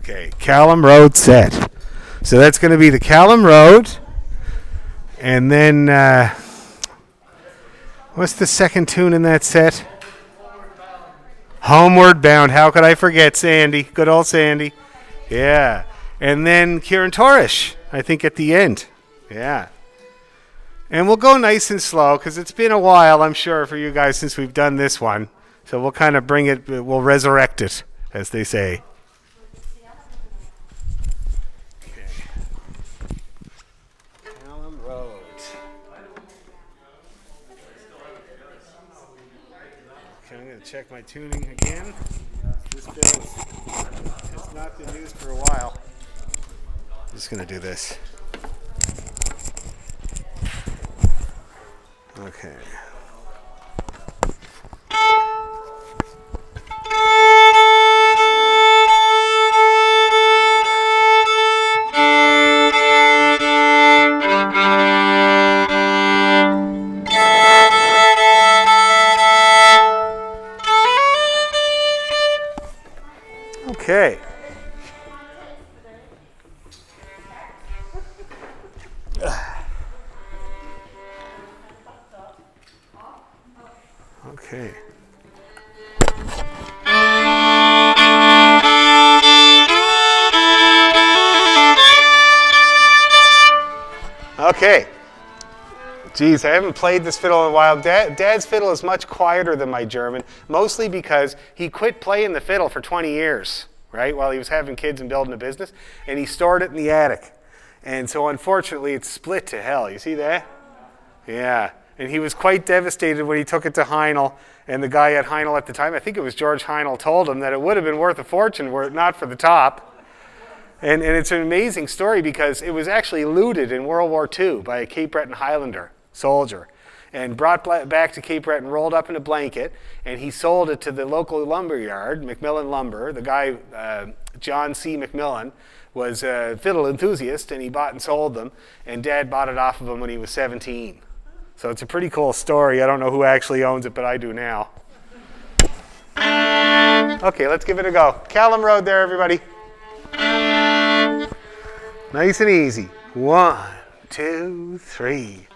Okay, Callum Road set. So that's going to be the Callum Road. And then, what's the second tune in that set? Homeward Bound. How could I forget Sandy? Good old Sandy. Yeah. And then Kieran Torish, I think, at the end. Yeah. And we'll go nice and slow because it's been a while, I'm sure, for you guys since we've done this one. So we'll kind of bring it, we'll resurrect it, as they say. Okay. Callum Road. Okay, I'm going to check my tuning again. This fiddle has not been used for a while. I'm just going to do this. Okay. Okay. Okay. Okay. Geez, I haven't played this fiddle in a while. Dad's fiddle is much quieter than my German, mostly because he quit playing the fiddle for 20 years, right, while he was having kids and building a business, and he stored it in the attic. And so, unfortunately, it's split to hell. You see that? Yeah. And he was quite devastated when he took it to Heinel, and the guy at Heinel at the time, I think it was George Heinel, told him that it would have been worth a fortune were it not for the top. And it's an amazing story because it was actually looted in World War II by a Cape Breton Highlander soldier and brought back to Cape Breton, rolled up in a blanket, and he sold it to the local lumber yard, Macmillan Lumber. The guy, John C. Macmillan, was a fiddle enthusiast, and he bought and sold them, and Dad bought it off of him when he was 17. So it's a pretty cool story. I don't know who actually owns it, but I do now. Okay, let's give it a go. Callum Road there, everybody. Nice and easy. 1, 2, 3.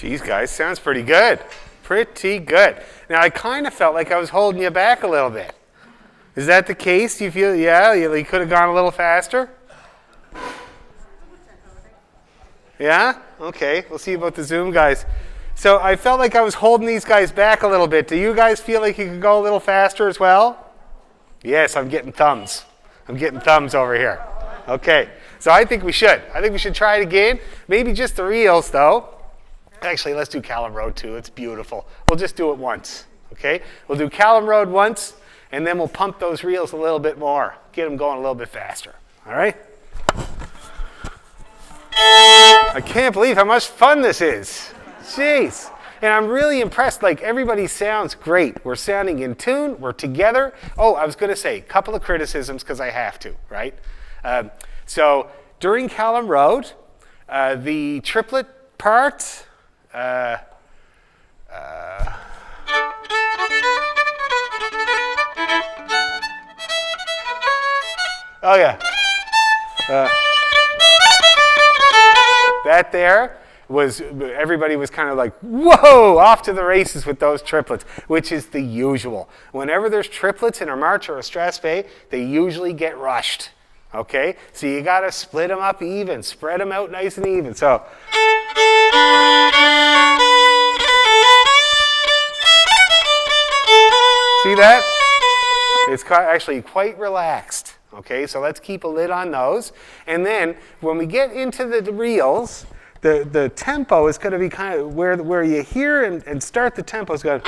Geez, guys, sounds pretty good. Pretty good. Now, I kind of felt like I was holding you back a little bit. Is that the case? Do you feel, yeah, you could have gone a little faster? Yeah? Okay, we'll see about the Zoom guys. So I felt like I was holding these guys back a little bit. Do you guys feel like you could go a little faster as well? Yes, I'm getting thumbs. I'm getting thumbs over here. Okay, so I think we should. I think we should try it again. Maybe just the reels, though. Actually, let's do Callum Road, too. It's beautiful. We'll just do it once, okay? We'll do Callum Road once, and then we'll pump those reels a little bit more. Get them going a little bit faster, all right? I can't believe how much fun this is. Jeez. And I'm really impressed. Like, everybody sounds great. We're sounding in tune. We're together. Oh, I was going to say, a couple of criticisms because I have to, right? So during Callum Road, the triplet part, oh, yeah. That there was, everybody was kind of like, whoa, off to the races with those triplets, which is the usual. Whenever there's triplets in a march or a strathspey, they usually get rushed, okay? So you got to split them up even, spread them out nice and even. So, see that? It's actually quite relaxed. Okay, so let's keep a lid on those. And then when we get into the reels, the tempo is going to be kind of where you hear and start the tempo is going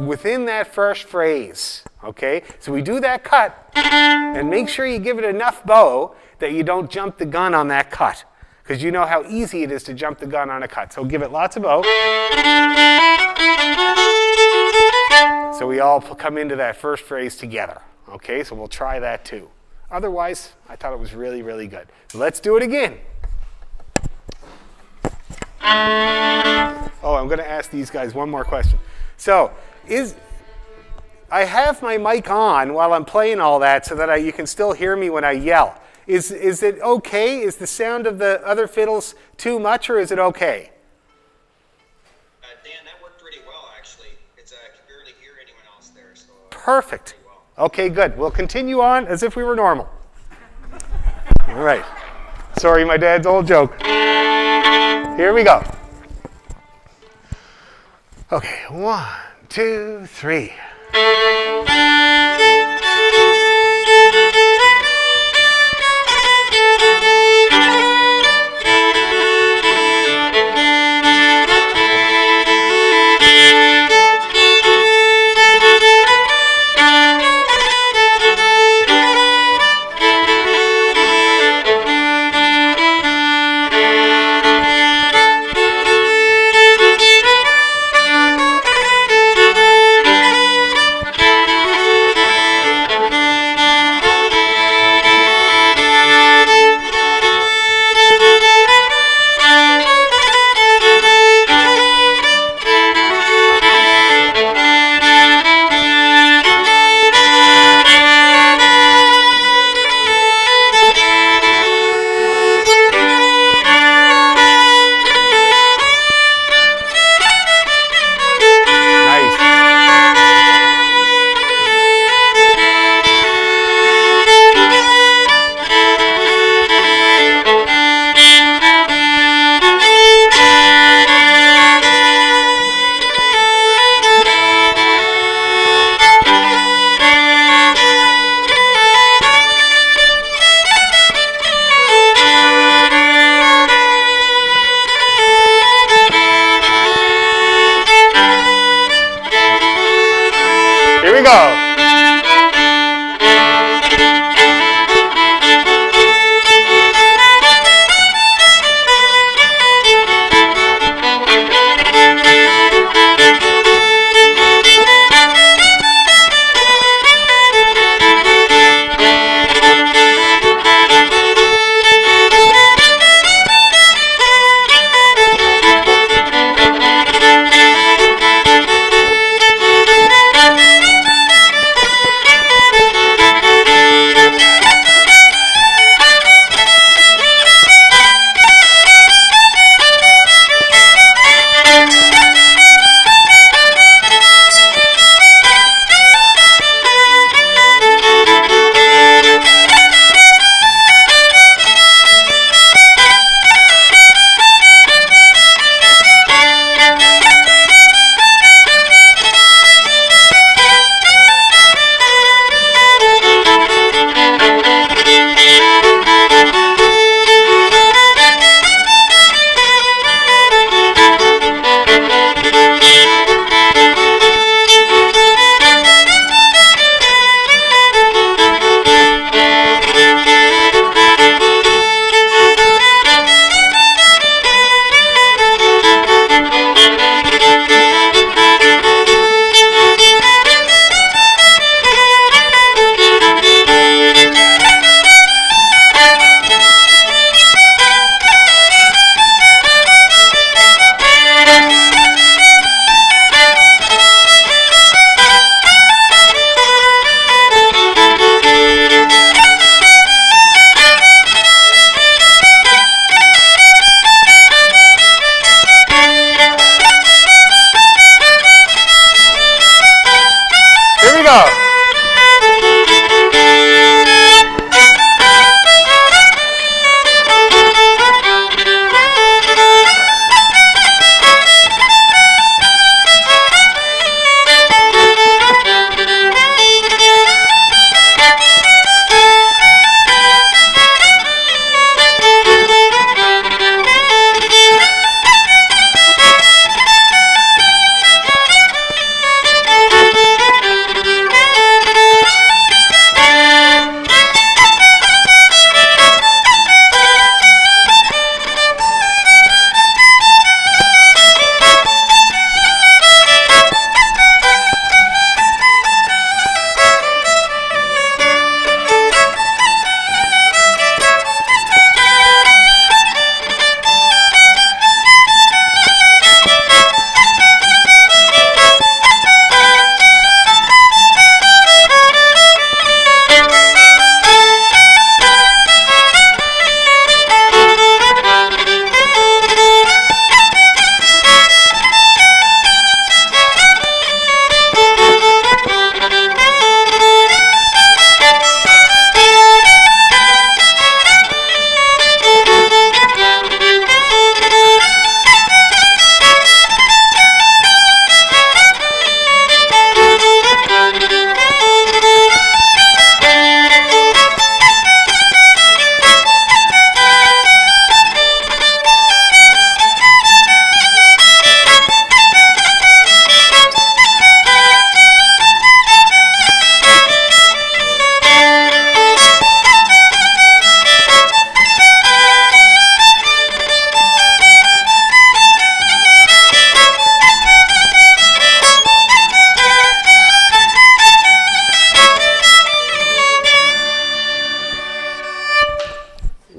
within that first phrase. Okay, so we do that cut and make sure you give it enough bow that you don't jump the gun on that cut, because you know how easy it is to jump the gun on a cut. So give it lots of bow. So we all come into that first phrase together. Okay, so we'll try that too. Otherwise, I thought it was really, really good. So let's do it again. Oh, I'm going to ask these guys one more question. So, I have my mic on while I'm playing all that so that you can still hear me when I yell. Is it okay? Is the sound of the other fiddles too much, or is it okay? Dan, that worked pretty well, actually. I can barely hear anyone else there. So, perfect. well. Okay, good. We'll continue on as if we were normal. All right. Sorry, my dad's old joke. Here we go. Okay, 1, 2, 3.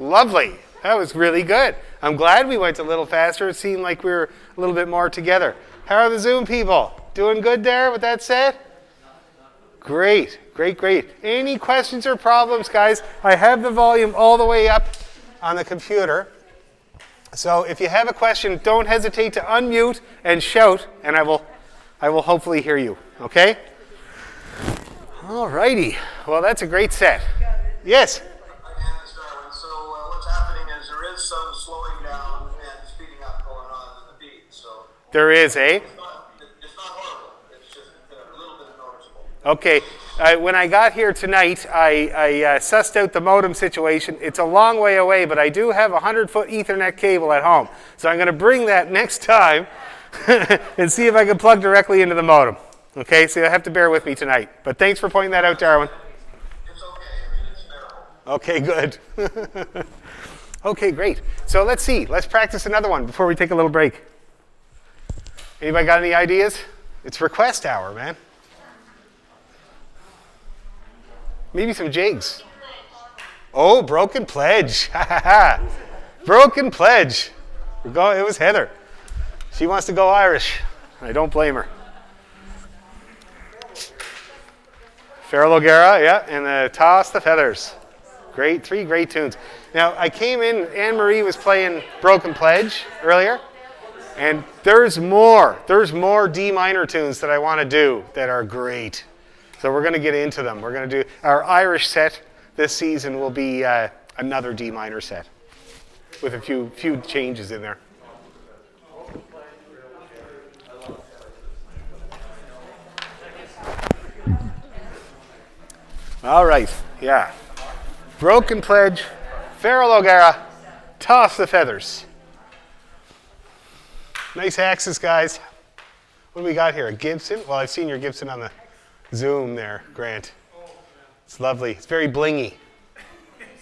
Lovely. That was really good. I'm glad we went a little faster. It seemed like we were a little bit more together. How are the Zoom people? Doing good there with that set? Great, great, great. Any questions or problems, guys? I have the volume all the way up on the computer. So if you have a question, don't hesitate to unmute and shout, and I will hopefully hear you, okay? All righty. Well, that's a great set. Yes? So what's happening is there is some slowing down and speeding up going on in the beat. So There is, eh? it's not horrible. It's just a little bit noticeable. Okay. When I got here tonight, I sussed out the modem situation. It's a long way away, but I do have a 100-foot Ethernet cable at home. So I'm going to bring that next time and see if I can plug directly into the modem. Okay, so you'll have to bear with me tonight. But thanks for pointing that out, Darwin. It's okay. I mean, it's bearable. Okay, good. Okay, great. So let's see. Let's practice another one before we take a little break. Anybody got any ideas? It's request hour, man. Maybe some jigs. Oh, Broken Pledge. Broken Pledge. It was Heather. She wants to go Irish. I don't blame her. FiddleOrchestra, yeah, and Toss the Feathers. Great, 3 great tunes. Now, I came in, Anne-Marie was playing Broken Pledge earlier, and there's more D minor tunes that I want to do that are great. So we're going to get into them. We're going to do, our Irish set this season will be another D minor set with a few changes in there. All right, yeah. Broken Pledge, FiddleOrchestra, Toss the Feathers. Nice axes, guys. What do we got here? A Gibson? Well, I've seen your Gibson on the Zoom there, Grant. It's lovely. It's very blingy.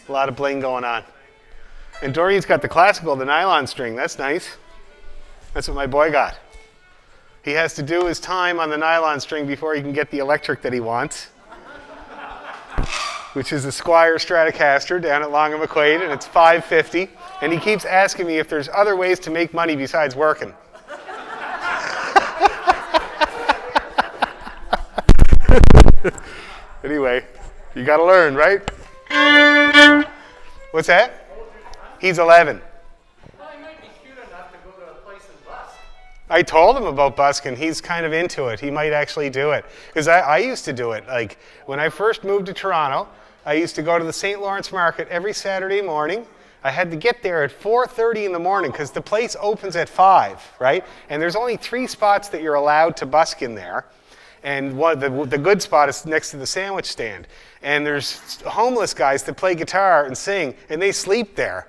A lot of bling going on. And Dorian's got the classical, the nylon string. That's nice. That's what my boy got. He has to do his time on the nylon string before he can get the electric that he wants, which is the Squire Stratocaster down at Long and McQuaid, and it's $550. And he keeps asking me if there's other ways to make money besides working. Anyway, you got to learn, right? What's that? He's 11. Well, he might be cute enough to go to a place and busk. I told him about busking. He's kind of into it. He might actually do it. Because I used to do it. Like, when I first moved to Toronto, I used to go to the St. Lawrence Market every Saturday morning. I had to get there at 4:30 in the morning because the place opens at 5, right? And there's only 3 spots that you're allowed to busk in there. And the good spot is next to the sandwich stand. And there's homeless guys that play guitar and sing, and they sleep there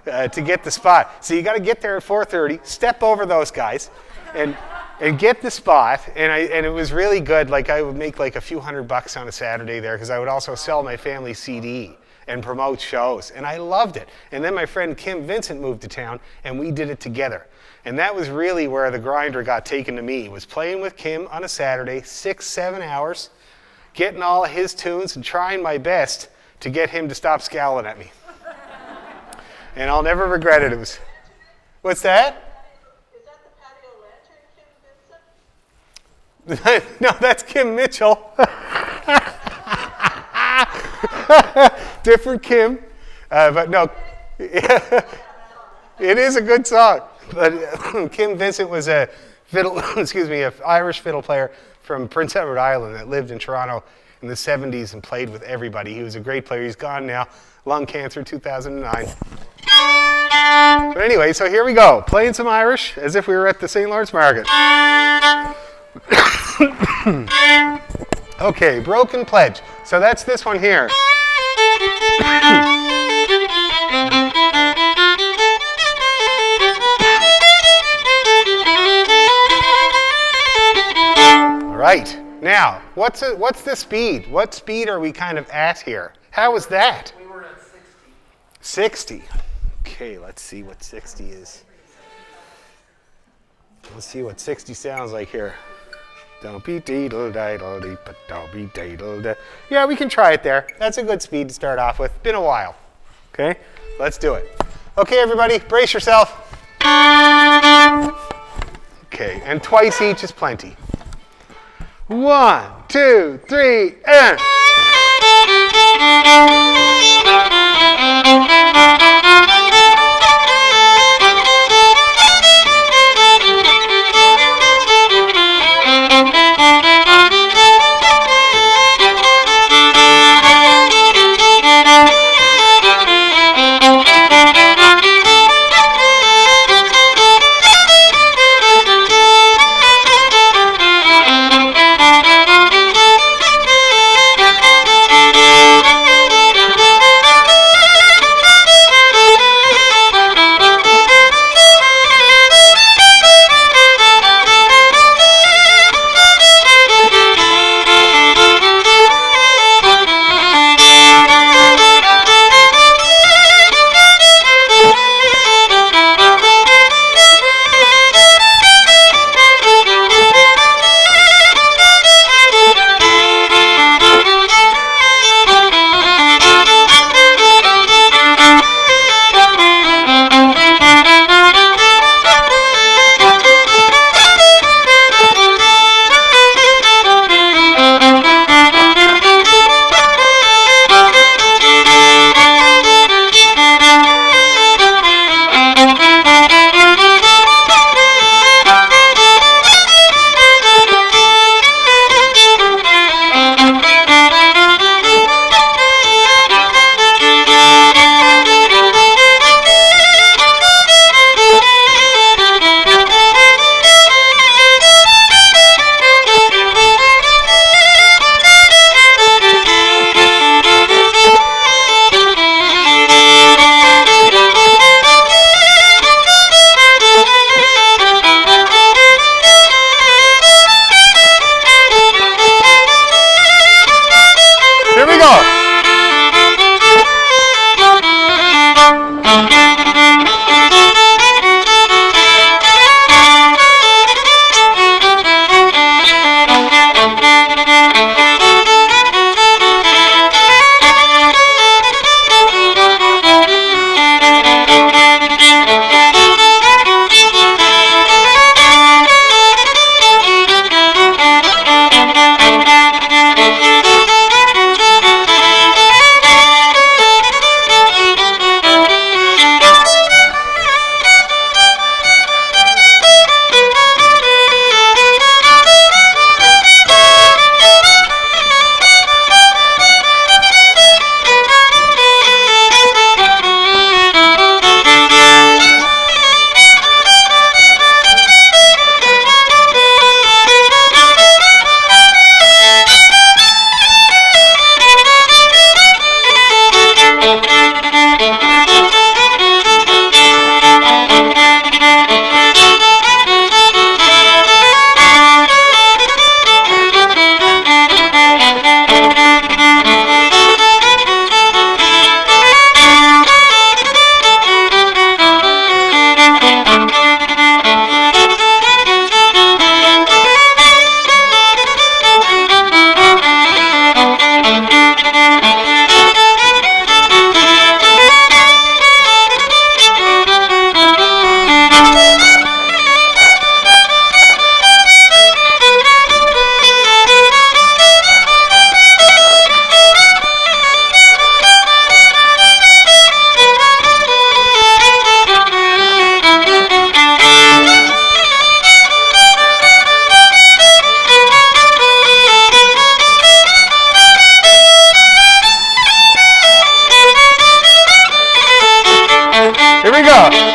to get the spot. So you got to get there at 4:30, step over those guys, and get the spot. And it was really good. Like, I would make like a few $100 on a Saturday there because I would also sell my family CD and promote shows. And I loved it. And then my friend Kim Vincent moved to town, and we did it together. And that was really where the grinder got taken to me, was playing with Kim on a Saturday, 6-7 hours, getting all of his tunes and trying my best to get him to stop scowling at me. And I'll never regret it. It was, what's that? Is that the patio lantern, Kim Vincent? No, that's Kim Mitchell. Different Kim. But no, it is a good song. But Kim Vincent was a Irish fiddle player from Prince Edward Island that lived in Toronto in the 70s and played with everybody. He was a great player. He's gone now. Lung cancer, 2009. But anyway, so here we go. Playing some Irish as if we were at the St. Lawrence Market. Okay, Broken Pledge. So that's this one here. Right. Now, what's the speed? What speed are we kind of at here? How is that? We were at 60. 60. Okay, let's see what 60 is. Let's see what 60 sounds like here. Don't be deedle-diddle-dee, but don't be deedle-da. Yeah, we can try it there. That's a good speed to start off with. Been a while. Okay, let's do it. Okay, everybody, brace yourself. Okay, and twice each is plenty. 1, 2, 3, and... Here we go. Here we go.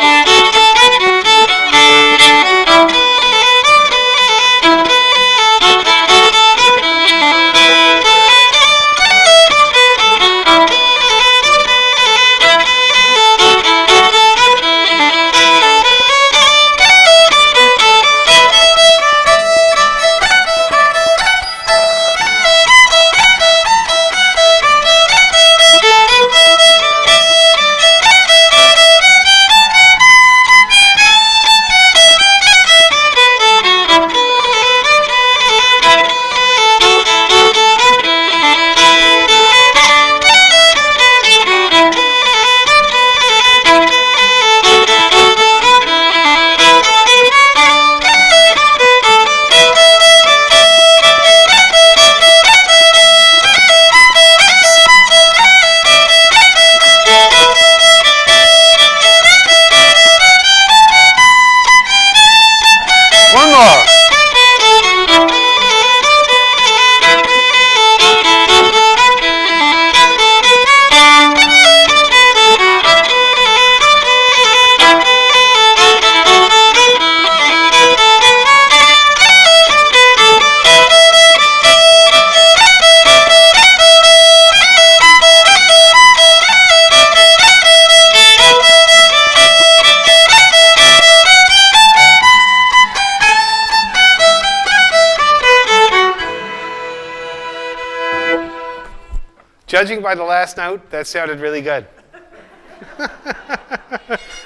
Judging by the last note, that sounded really good.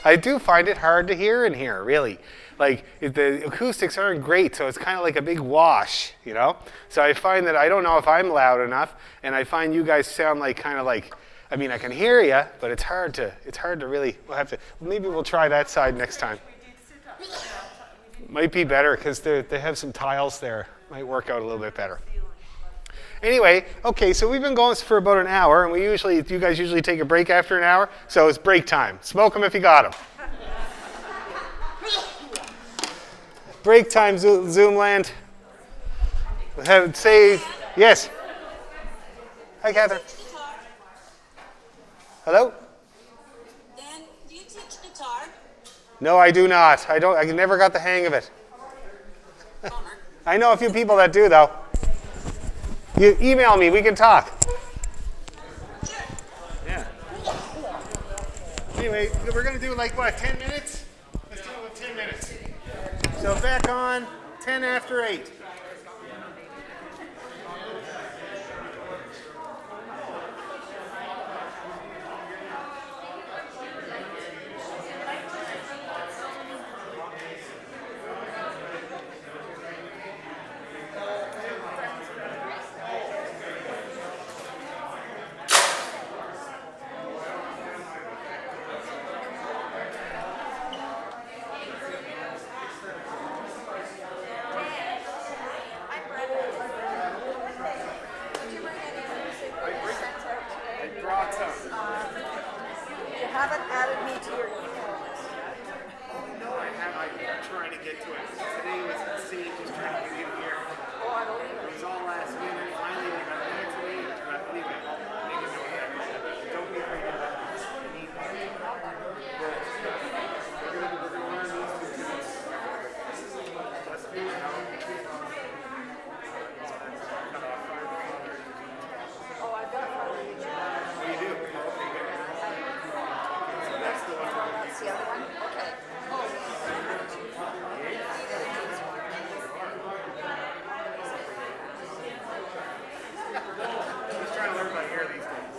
I do find it hard to hear in here, really. Like, the acoustics aren't great, so it's kind of like a big wash, you know? So I find that I don't know if I'm loud enough, and I find you guys sound like kind of like, I mean, I can hear you, but it's hard to really, maybe we'll try that side next time. Might be better, because they have some tiles there. Might work out a little bit better. Anyway, okay, so we've been going for about an hour, and you guys usually take a break after an hour, so it's break time. Smoke them if you got them. Break time, Zoomland. Say yes. Hi, Catherine. Hello? Dan, do you teach guitar? No, I do not. I never got the hang of it. I know a few people that do, though. You email me. We can talk. Yeah. Anyway, we're going to do like, what, 10 minutes? Let's do it with 10 minutes. So back on 10 after 8. You haven't added me to your email list. I'm trying to get to it. Today was insane just trying to get here. Oh, I believe It it. was all last minute. Finally, we got back to me. But believe me, make a note of that. Don't be afraid of that. I need that. We're going to learn these two things. Let's do it now. Oh, I've got one. You do? Okay, good. So that's the one. That's the other one? Okay. Just trying to learn by ear these days.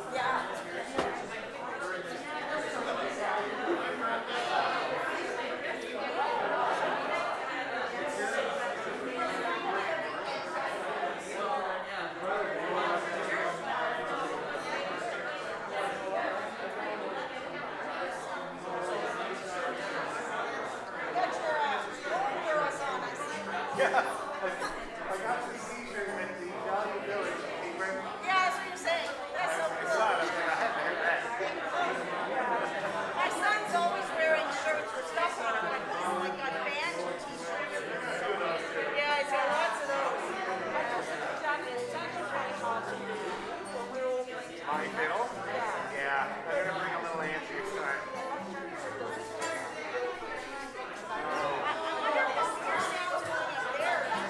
Yeah. I got this t-shirt with the Valley Village paper. Yeah, that's what you're saying. That's so I cool. saw it. I was like, I had to hear that. My son's always wearing shirts with stuff on them. Like, oh my God, band t-shirts. Yeah, he's got lots of those. My fiddle? Yeah. I gotta bring a little amp next time. I wonder if your sound tooling is there.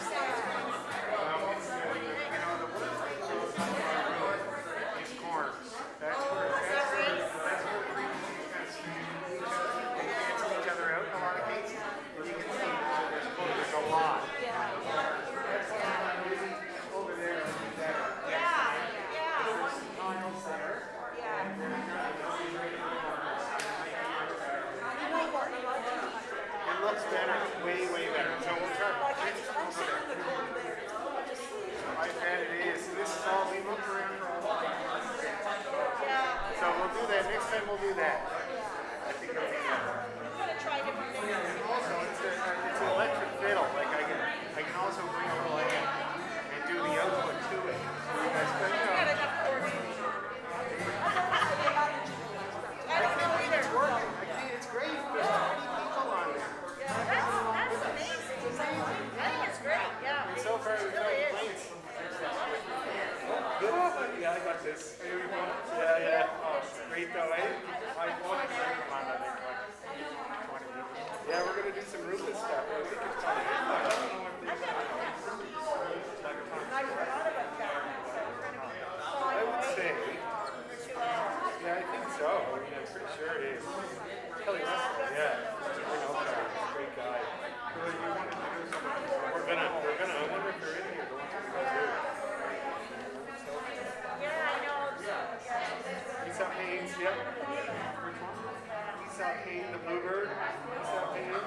painting the bluebird. What's that painting? That's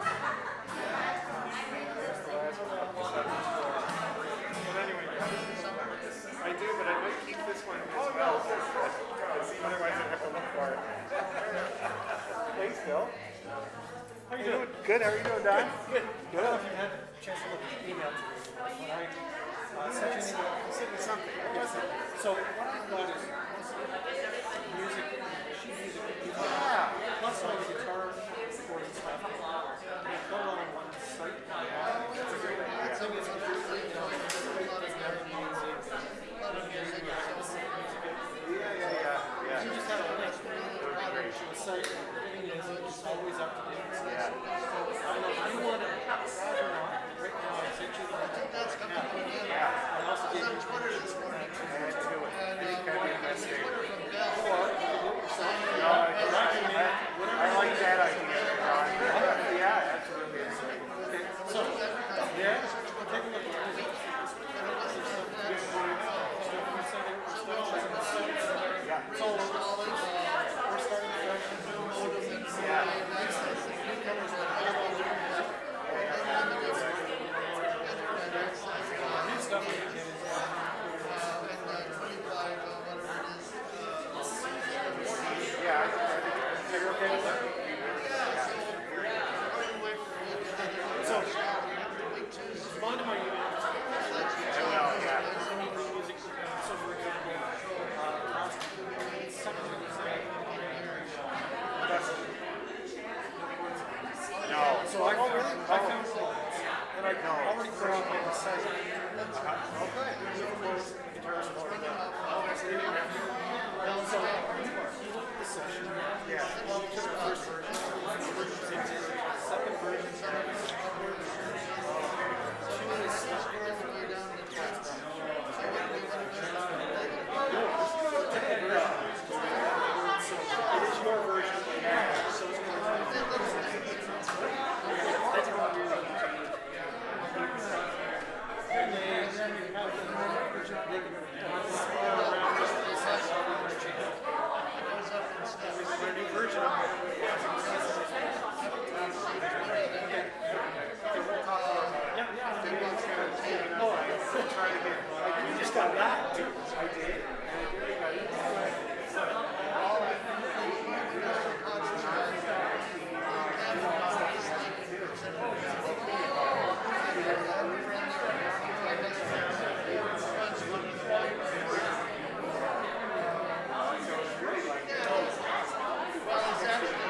the last one. But anyway, I do, but I might keep this one as well. Because otherwise I have to look for it. Thanks, Phil. How are you doing? Good. How are you doing, Don? Good. I don't know if you had a chance to look at the email today, but I sent you an email. You sent me something. So what I've got is music, sheet music, plus all the guitar recording stuff. And you put it all in one site. That's a great idea. So it's completely, you know, Yeah. you just have a link to a site. Everything is always up to date. Yeah. I don't know if you want to browse or not. Right now, I sent you the link. I also gave you permission to add to it. I think that'd be the best thing. Or you can do it yourself. No, I like that idea. Yeah, absolutely. Okay, so there, take a look at the music. It's all over. We're starting fresh. Newcomers that have all different music. New stuff we can get is you're okay with that? So, respond to my email. Music. So, for example, So I found chords, and I already put on my site. Okay. Guitars and all that. So you look at the session. Yeah. Well, we took the first version. Second version. It is your version. So it's going to that's what I'm really and they have they can around this a new version of it. You just got that too. I did. Well, it's actually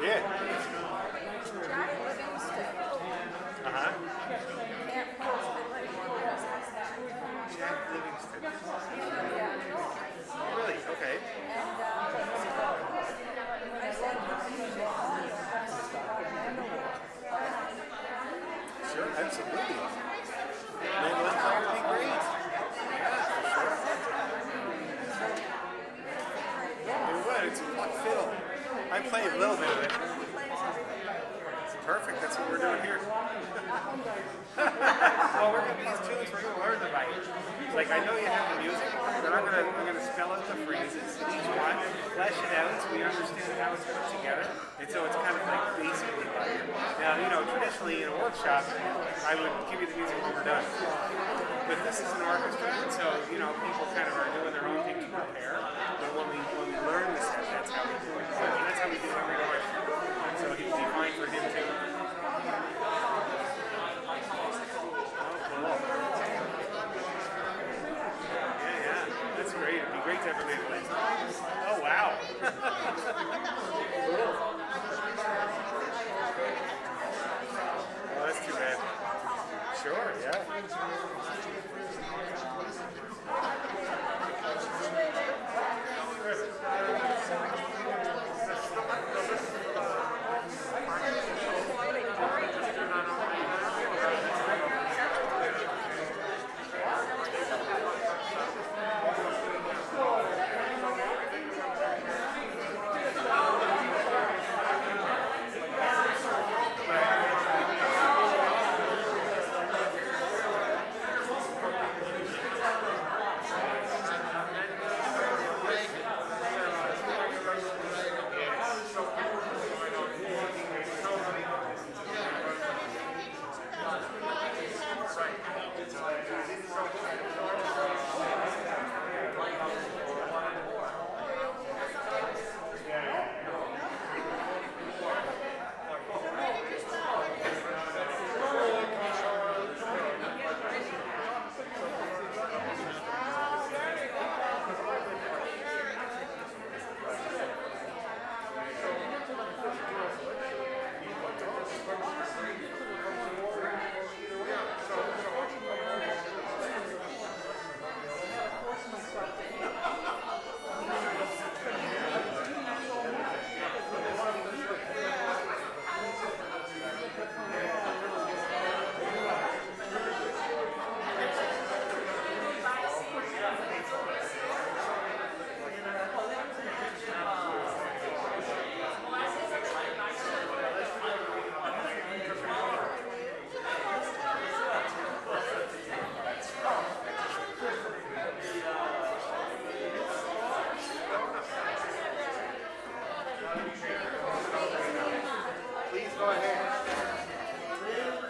Yeah. Jack Livingston. Uh-huh. Can't post it right here. Jack Livingston. Yeah. Really? Okay. And I said, Sure, absolutely. Mandolin player would be great. Yeah, for sure. And what? It's what fiddle. I played a little bit of it. It's perfect. That's what we're doing here. Well, we're gonna these tunes. We're gonna learn them by ear. Like I know you have the music, but I'm gonna spell out the phrases each one, flesh it out so we understand how it's put together, and so it's kind of like basically by ear. Now, traditionally in a workshop, I would give you the music when we're done. But this is an orchestra, and so people kind of are doing their own thing to prepare. But when we learn the set, that's how we do it. And that's how we do every orchestra. So it would be fine for him too. That's great. It'd be great to have a band play. Oh, wow. Cool. Oh, that's too bad. Sure, yeah.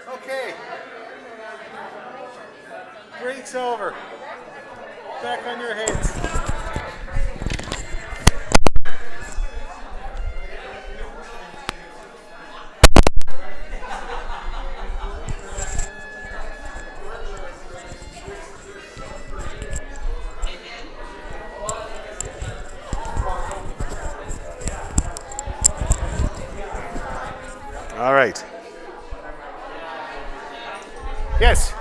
Okay. Break's over. Back on your heads. All right. Yes.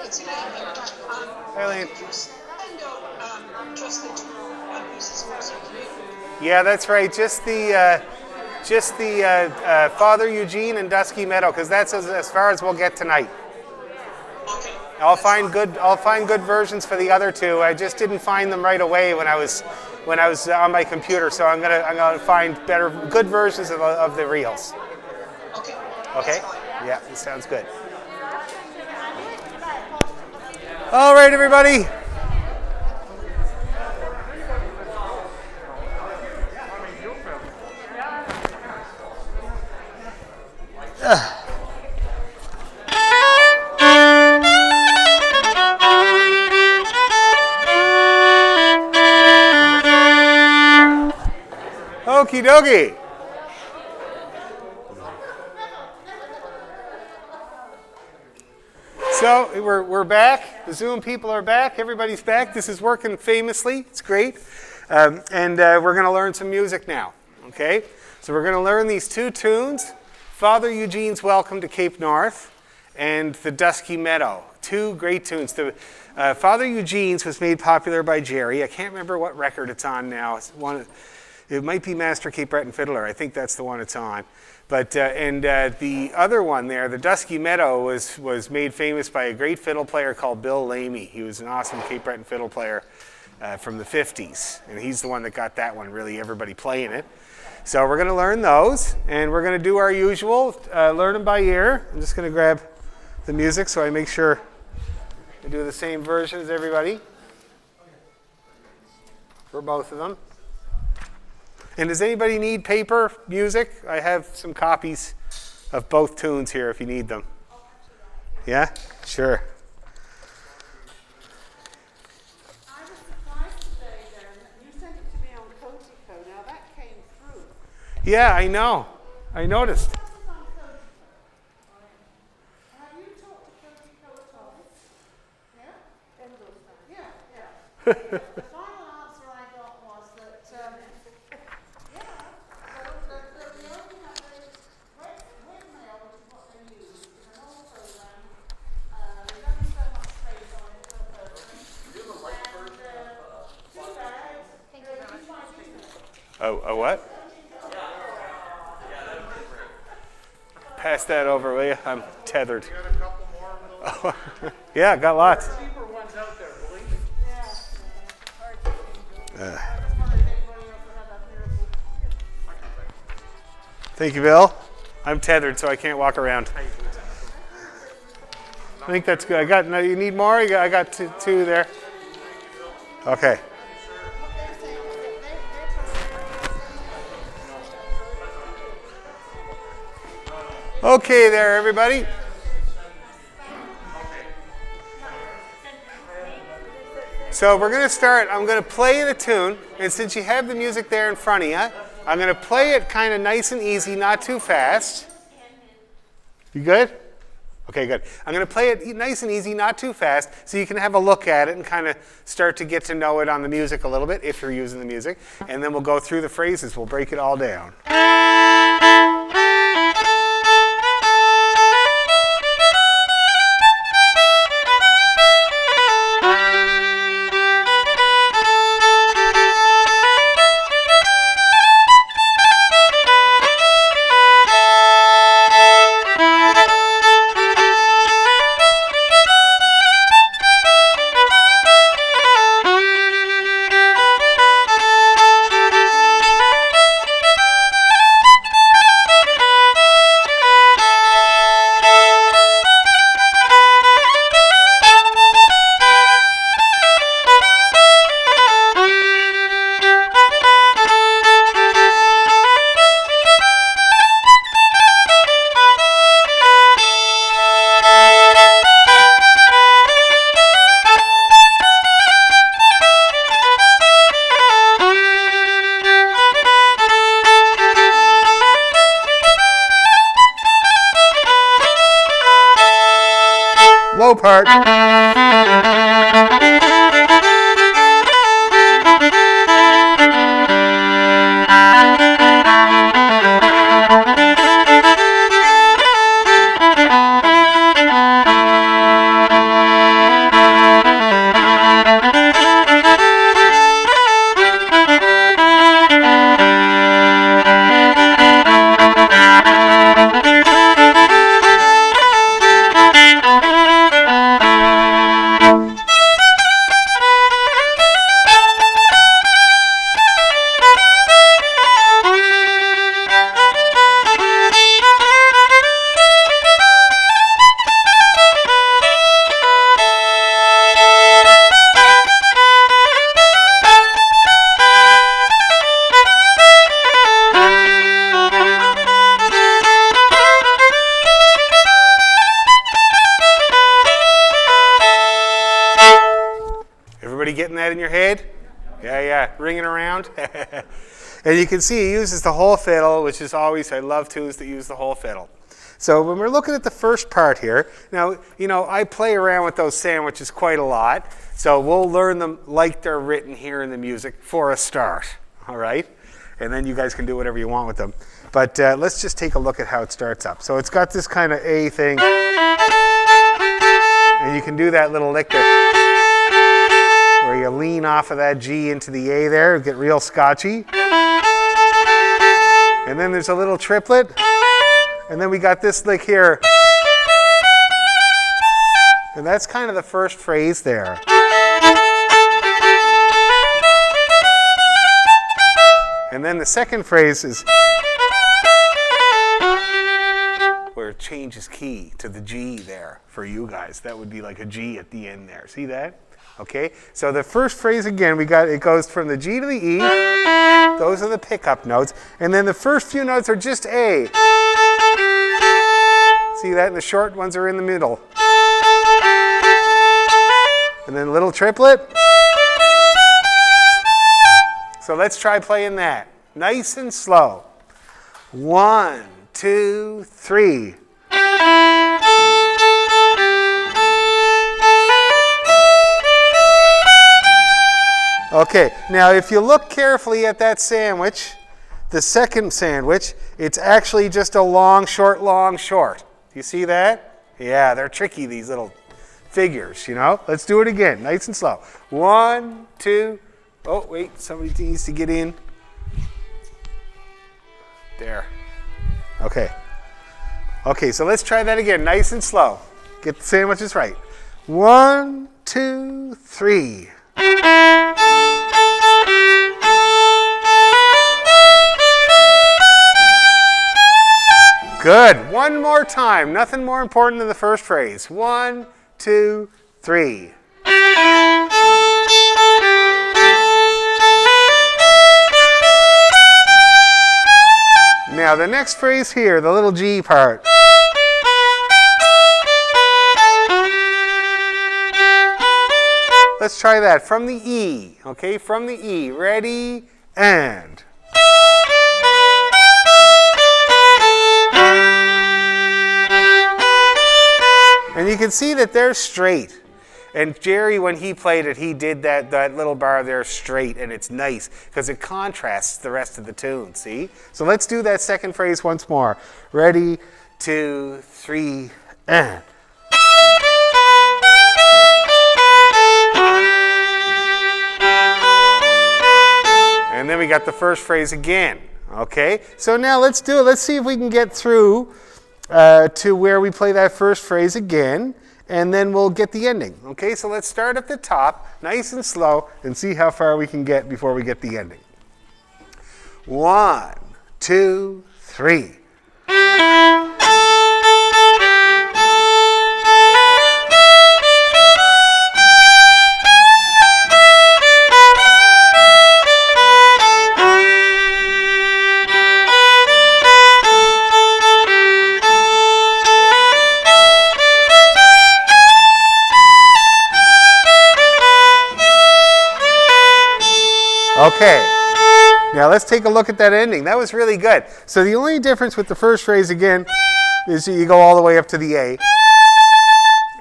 It's Elaine here. Eileen. Just the two pieces of music. Yeah, that's right. Just the Father Eugene and Dusky Meadow, because that's as far as we'll get tonight. Okay. I'll find good versions for the other two. I just didn't find them right away when I was on my computer. So I'm gonna find good versions of the reels. Okay. Okay. Yeah, it sounds good. All right, everybody. Okie dokie. So we're back. The Zoom people are back. Everybody's back. This is working famously. It's great. And we're going to learn some music now. Okay? So we're going to learn these two tunes, Father Eugene's Welcome to Cape North and The Dusky Meadow. Two great tunes. Father Eugene's was made popular by Jerry. I can't remember what record it's on now. It might be Master Cape Breton Fiddler. I think that's the one it's on. But the other one there, The Dusky Meadow, was made famous by a great fiddle player called Bill Lamy. He was an awesome Cape Breton fiddle player from the 50s. And he's the one that got that one, really everybody playing it. So we're going to learn those. And we're going to do our usual, learn them by ear. I'm just going to grab the music so I make sure I do the same version as everybody for both of them. And does anybody need paper music? I have some copies of both tunes here if you need them. Yeah? Sure. I was surprised today, Darren, that you sent it to me on Cotico. Now that came through. Yeah, I know. I noticed. That was on Cotico. Have you talked to Cotico at all? Yeah? Yeah, yeah. The final answer I got was that, yeah, so they only have a webmail, which is what they use, is an old program. There's only so much space on it per person. And, too bad, you might use it. Oh, what? Pass that over, will you? I'm tethered. You got a couple more of those? Yeah, got lots. Cheaper ones out there, believe me. Thank you, Bill. I'm tethered, so I can't walk around. I think that's good. You need more? I got two there. Okay. Okay there, everybody. So we're going to start. I'm going to play the tune, and since you have the music there in front of you, I'm going to play it kind of nice and easy, not too fast. You good? Okay, good. I'm going to play it nice and easy, not too fast, so you can have a look at it and kind of start to get to know it on the music a little bit, if you're using the music. And then we'll go through the phrases. We'll break it all down. Low part. Everybody getting that in your head? Yeah, ringing around. And you can see he uses the whole fiddle, which is always, I love tunes that use the whole fiddle. So when we're looking at the first part here, now, I play around with those sandwiches quite a lot, so we'll learn them like they're written here in the music for a start, all right? and then you guys can do whatever you want with them. But let's just take a look at how it starts up. So it's got this kind of A thing, and you can do that little lick there, where you lean off of that G into the A there, get real scotchy. And then there's a little triplet, and then we got this lick here. And that's kind of the first phrase there. And then the second phrase is where it changes key to the G there for you guys. That would be like a G at the end there. See that? Okay, so the first phrase again, it goes from the G to the E. Those are the pickup notes. And then the first few notes are just A. See that? And the short ones are in the middle. And then a little triplet. So let's try playing that. Nice and slow. 1, 2, 3. Okay, now if you look carefully at that sandwich, the second sandwich, it's actually just a long, short, long, short. Do you see that? Yeah, they're tricky, these little figures, you know? Let's do it again, nice and slow. 1, 2, oh, wait, somebody needs to get in. There. Okay. Okay, so let's try that again, nice and slow. Get the sandwiches right. 1, 2, 3. Good. One more time. Nothing more important than the first phrase. 1, 2, 3. Now the next phrase here, the little G part. Let's try that from the E. Okay, from the E. Ready, and. And you can see that they're straight. And Jerry, when he played it, he did that little bar there straight, and it's nice because it contrasts the rest of the tune, see? So let's do that second phrase once more. Ready, 2, 3, and. And then we got the first phrase again, okay? So now let's do it. Let's see if we can get through to where we play that first phrase again, and then we'll get the ending. Okay, so let's start at the top, nice and slow, and see how far we can get before we get the ending. 1, 2, 3. Okay, now let's take a look at that ending. That was really good. So the only difference with the first phrase again is you go all the way up to the A.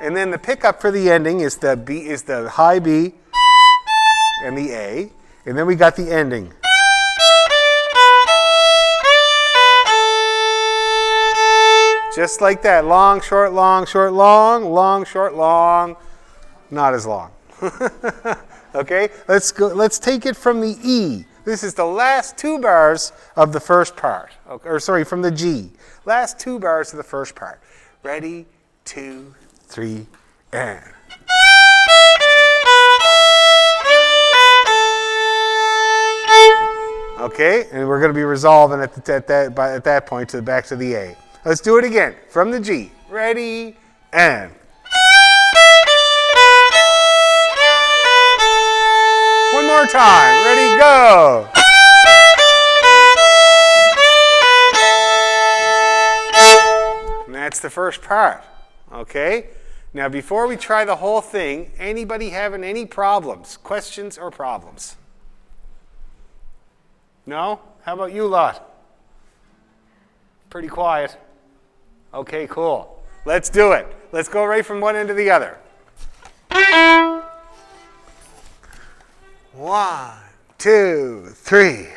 And then the pickup for the ending is the high B and the A. And then we got the ending. Just like that. Long, short, long, short, long, long, short, long. Not as long. Okay, let's go. Let's take it from the E. This is the last 2 bars of the first part. Okay, or sorry, from the G. Last 2 bars of the first part. Ready, 2, 3, and. Okay, and we're going to be resolving at that point back to the A. Let's do it again from the G. Ready, and. One more time. Ready, go. And that's the first part. Okay? Now, before we try the whole thing, anybody having any problems, questions or problems? No? How about you lot? Pretty quiet. Okay, cool. Let's do it. Let's go right from one end to the other. 1, 2, 3.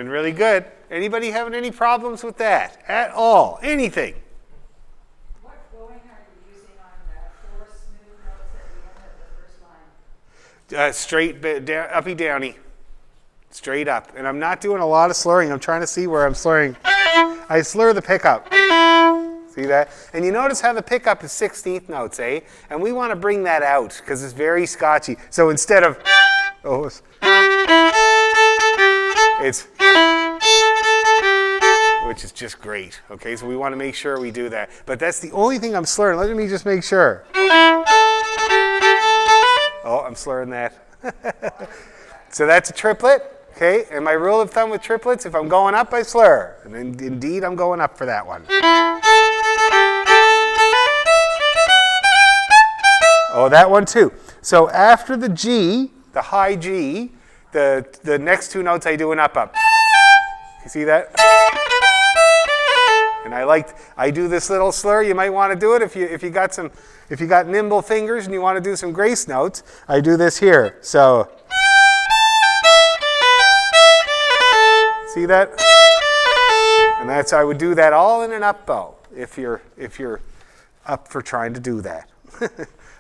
Doing really good. Anybody having any problems with that at all? Anything? What going are you using on four smooth notes at the end of the first line? Straight, uppy, downy. Straight up. And I'm not doing a lot of slurring. I'm trying to see where I'm slurring. I slur the pickup. See that? And you notice how the pickup is 16th notes, eh? And we want to bring that out because it's very Scotchy. So instead of, it's, which is just great. Okay, so we want to make sure we do that. But that's the only thing I'm slurring. Let me just make sure. Oh, I'm slurring that. So that's a triplet. Okay, and my rule of thumb with triplets, if I'm going up, I slur. And indeed, I'm going up for that one. Oh, that one too. So after the G, the high G, the next two notes I do an up. You see that? And I do this little slur. You might want to do it if you got nimble fingers and you want to do some grace notes. I do this here. So see that? And I would do that all in an up bow if you're up for trying to do that.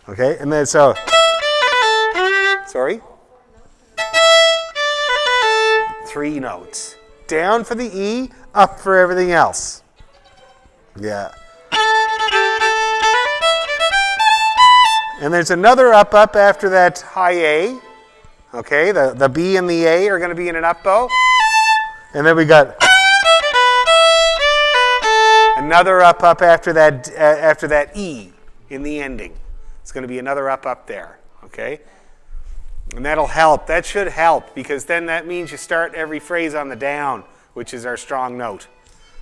Okay, and then so sorry. 3 notes. Down for the E, up for everything else. Yeah. And there's another up after that high A. Okay, the B and the A are going to be in an up bow. And then we got another up after that E in the ending. It's going to be another up there, okay? And that'll help. That should help because then that means you start every phrase on the down, which is our strong note,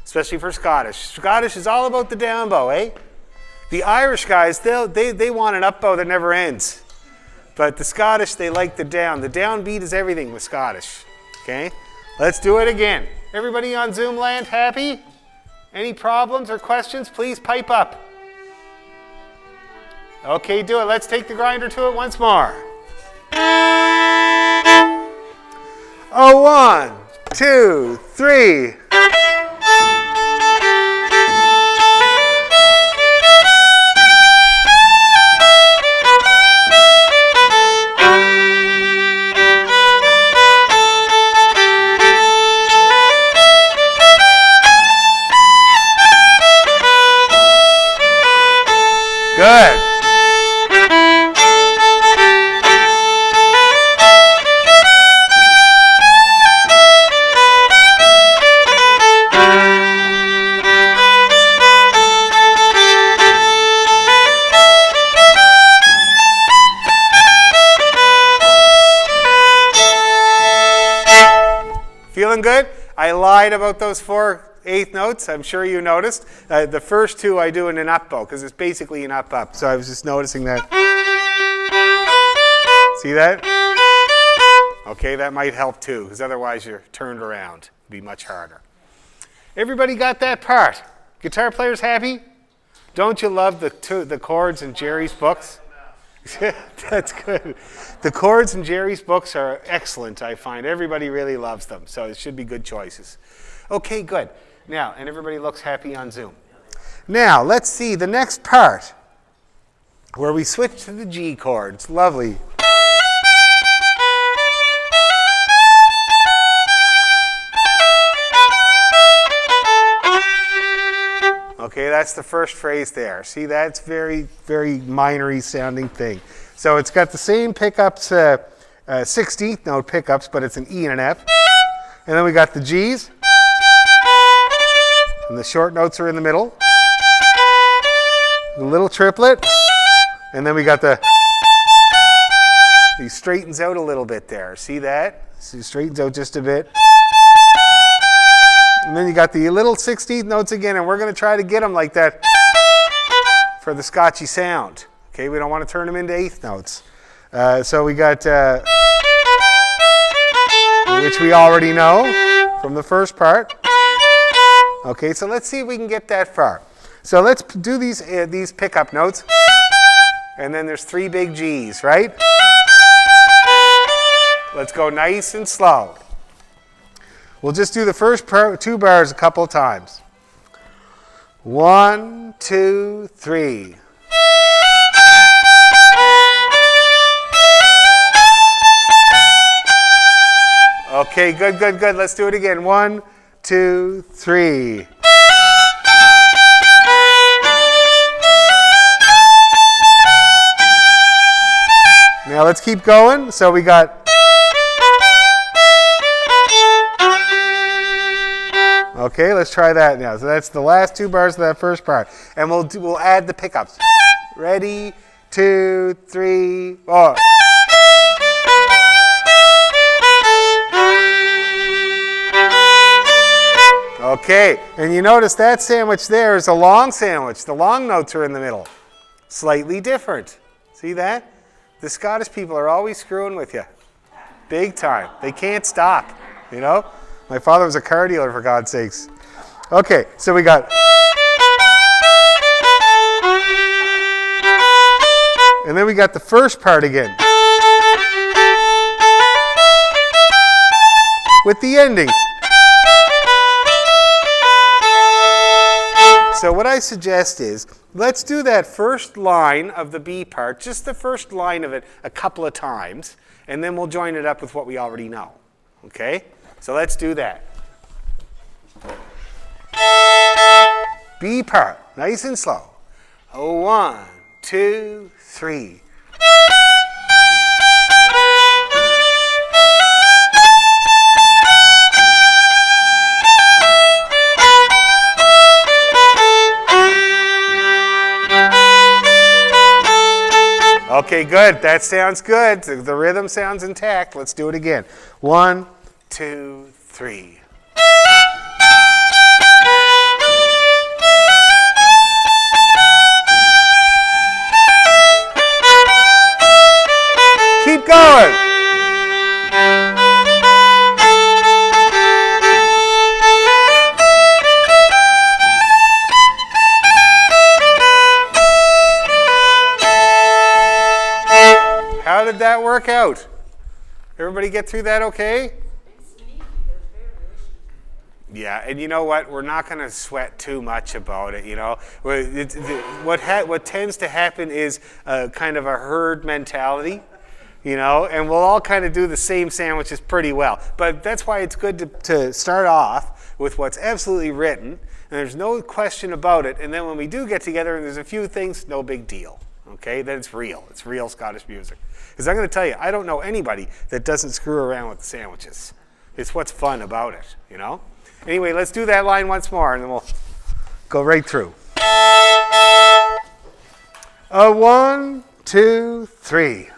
especially for Scottish. Scottish is all about the down bow, eh? The Irish guys, they want an up bow that never ends. But the Scottish, they like the down. The down beat is everything with Scottish, okay? Let's do it again. Everybody on Zoom land happy? Any problems or questions? Please pipe up. Okay, do it. Let's take the grinder to it once more. 1, 2, 3. Good. Feeling good? I lied about those 4 eighth notes. I'm sure you noticed. The first 2 I do in an up bow because it's basically an up. So I was just noticing that. See that? Okay, that might help too because otherwise you're turned around. It'd be much harder. Everybody got that part? Guitar players happy? Don't you love the chords in Jerry's books? That's good. The chords in Jerry's books are excellent, I find. Everybody really loves them, so it should be good choices. Okay, good. Now, and everybody looks happy on Zoom. Now, let's see the next part where we switch to the G chords. Lovely. Okay, that's the first phrase there. See, that's very, very minor-y sounding thing. So it's got the same pickups, 16th note pickups, but it's an E and an F. And then we got the G's. And the short notes are in the middle. The little triplet. And then we got he straightens out a little bit there. See that? So he straightens out just a bit. And then you got the little 16th notes again, and we're going to try to get them like that for the Scotchy sound. Okay, we don't want to turn them into 8th notes. So we got, which we already know from the first part. Okay, so let's see if we can get that far. So let's do these pickup notes. And then there's 3 big G's, right? Let's go nice and slow. We'll just do the first 2 bars a couple of times. 1, 2, 3. Okay, good, good, good. Let's do it again. 1, 2, 3. Now let's keep going. So we got. Okay, let's try that now. So that's the last 2 bars of that first part. And we'll add the pickups. Ready, 2, 3, 4. Okay, and you notice that sandwich there is a long sandwich. The long notes are in the middle. Slightly different. See that? The Scottish people are always screwing with you. Big time. They can't stop, you know? My father was a car dealer, for God's sakes. Okay, so we got. And then we got the first part again. With the ending. So what I suggest is, let's do that first line of the B part, just the first line of it a couple of times, and then we'll join it up with what we already know. Okay? So let's do that. B part, nice and slow. 1, 2, 3. Okay, good. That sounds good. The rhythm sounds intact. Let's do it again. 1, 2, 3. Keep going. How did that work out? Everybody get through that okay? Yeah, and you know what? We're not going to sweat too much about it, you know. What tends to happen is kind of a herd mentality, you know, and we'll all kind of do the same sandwiches pretty well. But that's why it's good to start off with what's absolutely written, and there's no question about it. And then when we do get together and there's a few things, no big deal, okay? Then it's real. It's real Scottish music. Because I'm going to tell you, I don't know anybody that doesn't screw around with the sandwiches. It's what's fun about it, you know? Anyway, let's do that line once more, and then we'll go right through. 1, 2, 3.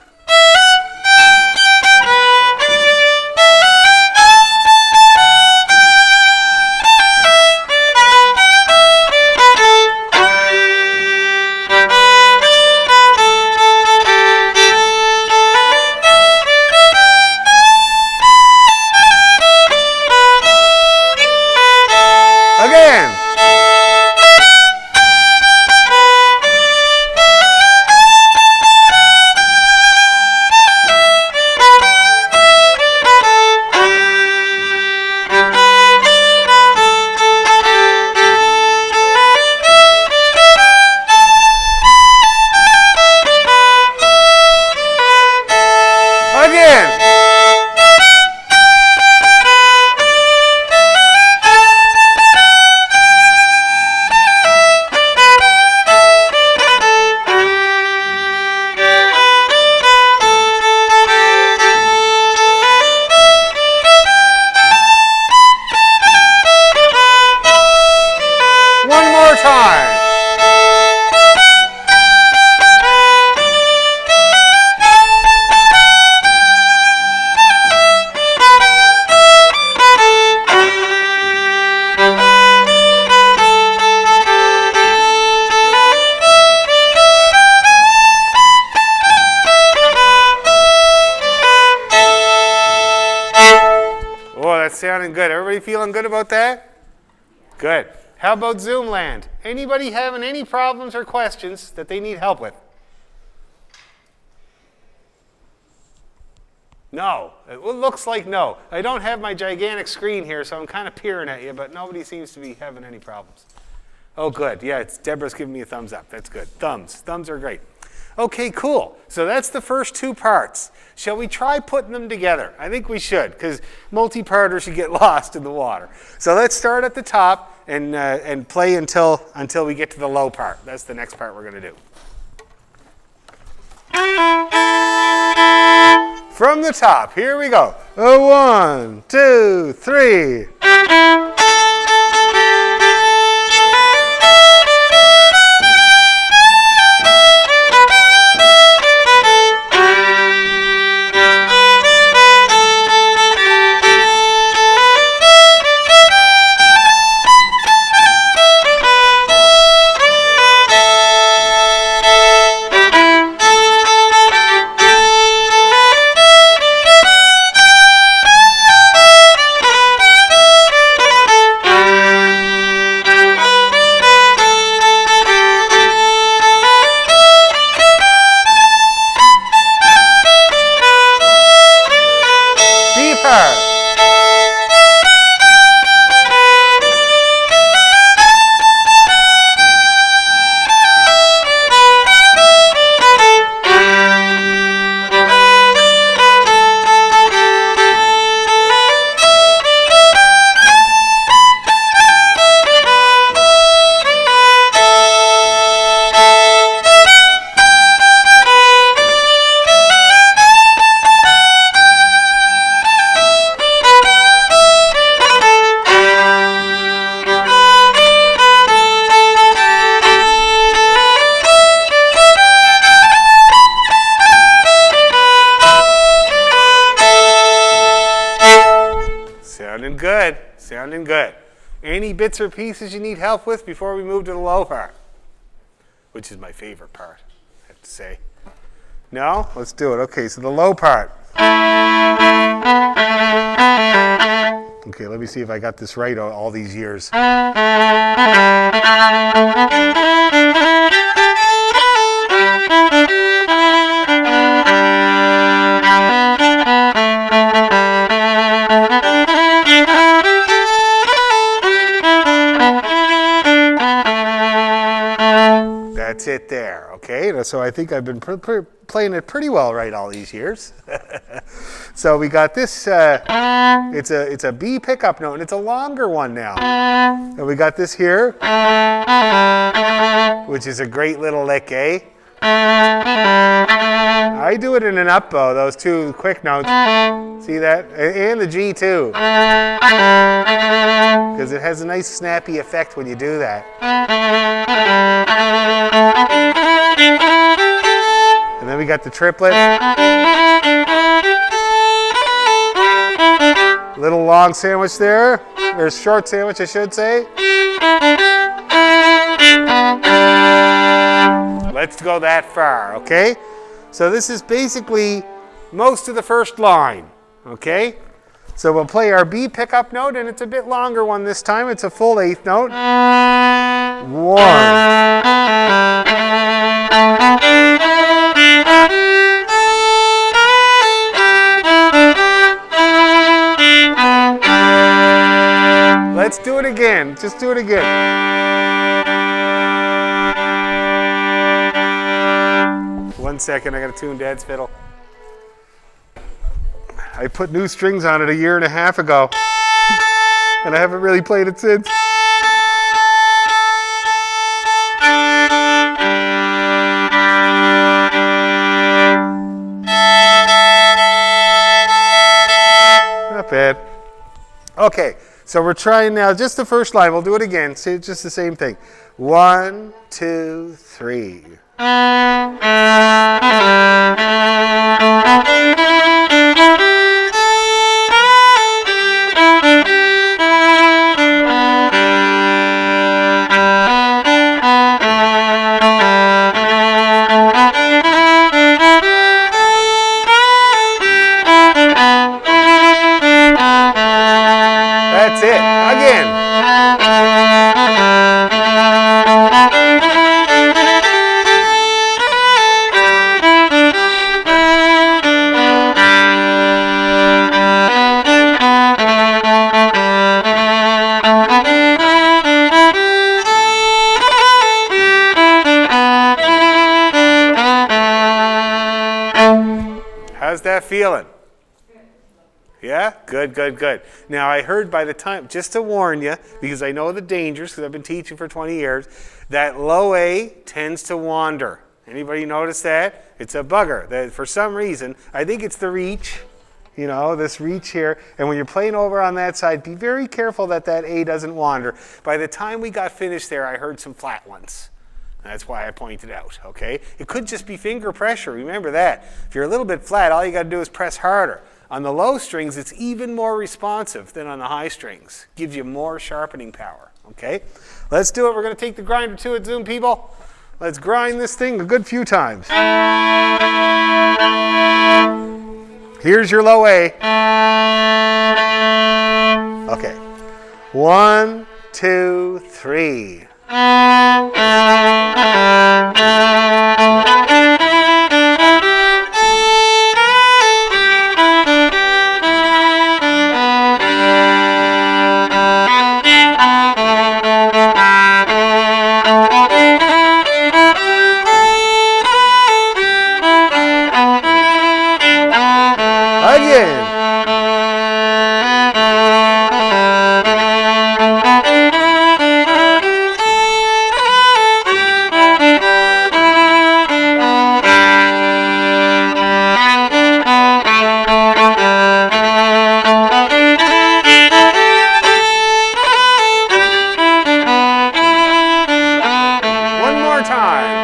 Sounding good. Everybody feeling good about that? Good. How about Zoom land? Anybody having any problems or questions that they need help with? No. It looks like no. I don't have my gigantic screen here, so I'm kind of peering at you, but nobody seems to be having any problems. Oh, good. Yeah, Deborah's giving me a thumbs up. That's good. Thumbs. Thumbs are great. Okay, cool. So that's the first two parts. Shall we try putting them together? I think we should, because multi-parters should get lost in the water. So let's start at the top and play until we get to the low part. That's the next part we're going to do. From the top, here we go. 1, 2, 3. Sounding good. Any bits or pieces you need help with before we move to the low part? Which is my favorite part, I have to say. No? Let's do it. Okay, so the low part. Okay, let me see if I got this right all these years. That's it there, okay? So I think I've been playing it pretty well right all these years. So we got this, it's a B pickup note, and it's a longer one now. And we got this here, which is a great little lick, eh? I do it in an up bow, those two quick notes. See that? And the G too. Because it has a nice snappy effect when you do that. And then we got the triplet. Little long sandwich there. Or short sandwich, I should say. Let's go that far, okay? So this is basically most of the first line, okay? So we'll play our B pickup note, and it's a bit longer one this time. It's a full eighth note. 1. Let's do it again. Just do it again. One second, I gotta tune Dad's fiddle. I put new strings on it 1.5 years ago, and I haven't really played it since. Not bad. Okay, so we're trying now just the first line. We'll do it again. See, it's just the same thing. 1, 2, 3. That's it. Again. How's that feeling? Yeah? Good, good, good. Now, I heard by the time, just to warn you, because I know the dangers, because I've been teaching for 20 years, that low A tends to wander. Anybody notice that? It's a bugger. That for some reason, I think it's the reach, you know, this reach here. And when you're playing over on that side, be very careful that that A doesn't wander. By the time we got finished there, I heard some flat ones. That's why I pointed out, okay? It could just be finger pressure. Remember that. If you're a little bit flat, all you got to do is press harder. On the low strings, it's even more responsive than on the high strings. Gives you more sharpening power, okay? Let's do it. We're going to take the grinder to it, Zoom people. Let's grind this thing a good few times. Here's your low A. Okay. 1, 2, 3. Again. One more time.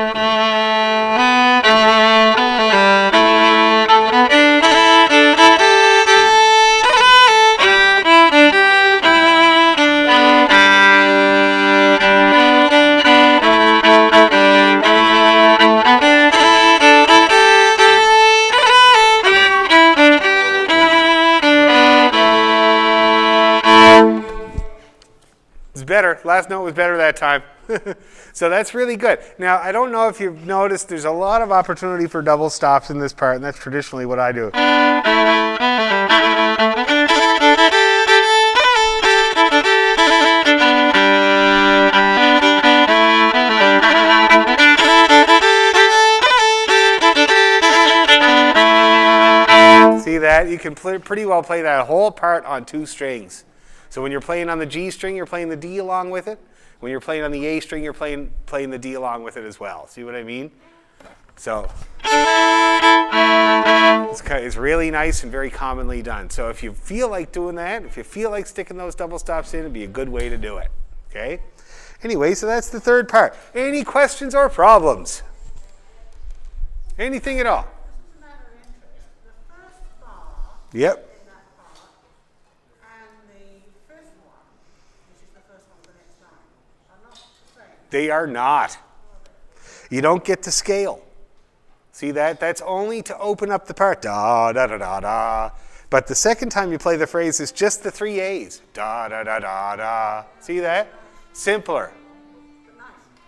It's better. Last note was better that time. So that's really good. Now, I don't know if you've noticed, there's a lot of opportunity for double stops in this part, and that's traditionally what I do. See that? You can pretty well play that whole part on 2 strings. So when you're playing on the G string, you're playing the D along with it. When you're playing on the A string, you're playing the D along with it as well. See what I mean? So it's really nice and very commonly done. So if you feel like doing that, if you feel like sticking those double stops in, it'd be a good way to do it. Okay? Anyway, so that's the third part. Any questions or problems? Anything at all? Just a matter of interest. The first bar Yep. in that part and the fifth one, which is the first one of the next line, are not the same. They are not. You don't get to scale. See that? That's only to open up the part. Da, da, da, da, da. But the second time you play the phrase, it's just the 3 A's. Da, da, da, da, da. See that? Simpler.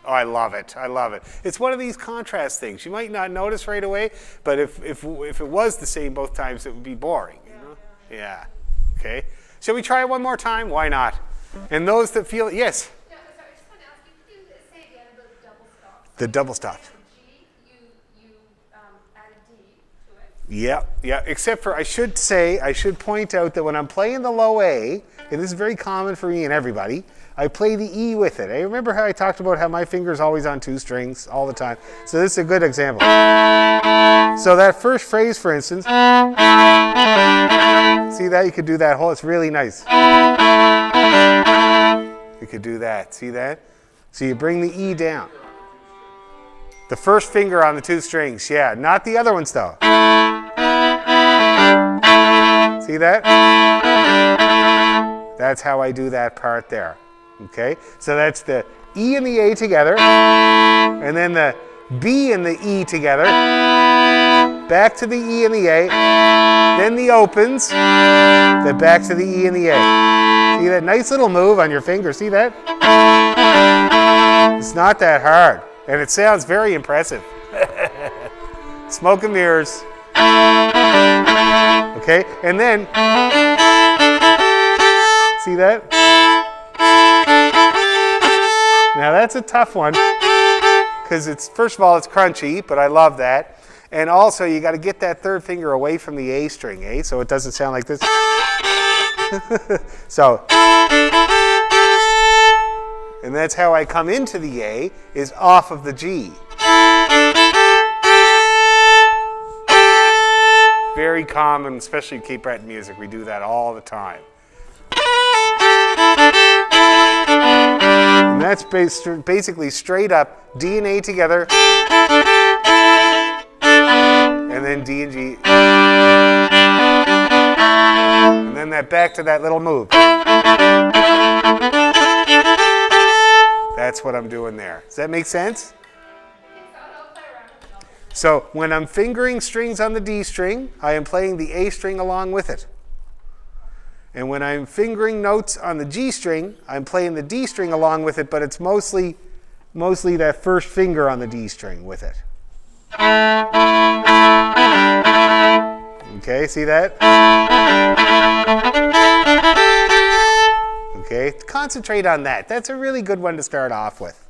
Oh, I love it. I love it. It's one of these contrast things. You might not notice right away, but if it was the same both times, it would be boring. You know? Yeah. Okay. Shall we try it one more time? Why not? And those that feel, yes? No, sorry, I just want to ask you, could you say again about the double stops? The double stops. G, you add a D to it. Yeah, yeah, except for I should point out that when I'm playing the low A, and this is very common for me and everybody, I play the E with it. I remember how I talked about how my finger's always on 2 strings all the time. So this is a good example. So that first phrase, for instance, see that? You could do that whole, it's really nice. You could do that, see that? So you bring the E down. The first finger on the 2 strings, yeah, not the other ones though. See that? That's how I do that part there. Okay? So that's the E and the A together, and then the B and the E together, back to the E and the A, then the opens, then back to the E and the A. See that nice little move on your finger? See that? It's not that hard, and it sounds very impressive. Smoke and mirrors. Okay, and then, see that? Now that's a tough one, because it's, first of all, it's crunchy, but I love that. And also, you got to get that third finger away from the A string, eh? So it doesn't sound like this. So, and that's how I come into the A, is off of the G. Very common, especially in Cape Breton music. We do that all the time. And that's basically straight up D and A together, and then D and G. And then that back to that little move. That's what I'm doing there. Does that make sense? So when I'm fingering strings on the D string, I am playing the A string along with it. And when I'm fingering notes on the G string, I'm playing the D string along with it, but it's mostly that first finger on the D string with it. Okay, see that? Okay, concentrate on that. That's a really good one to start off with.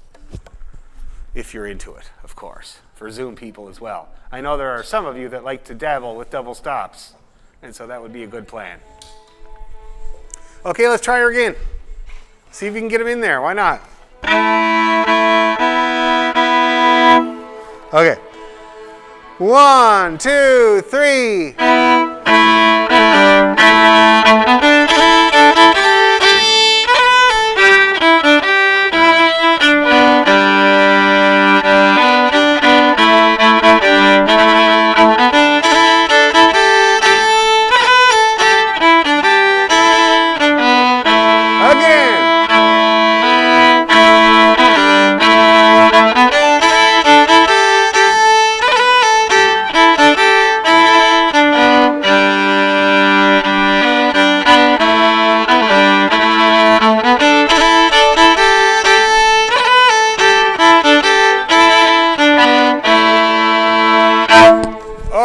If you're into it, of course. For Zoom people as well. I know there are some of you that like to dabble with double stops, and so that would be a good plan. Okay, let's try her again. See if you can get them in there. Why not? Okay. 1, 2, 3.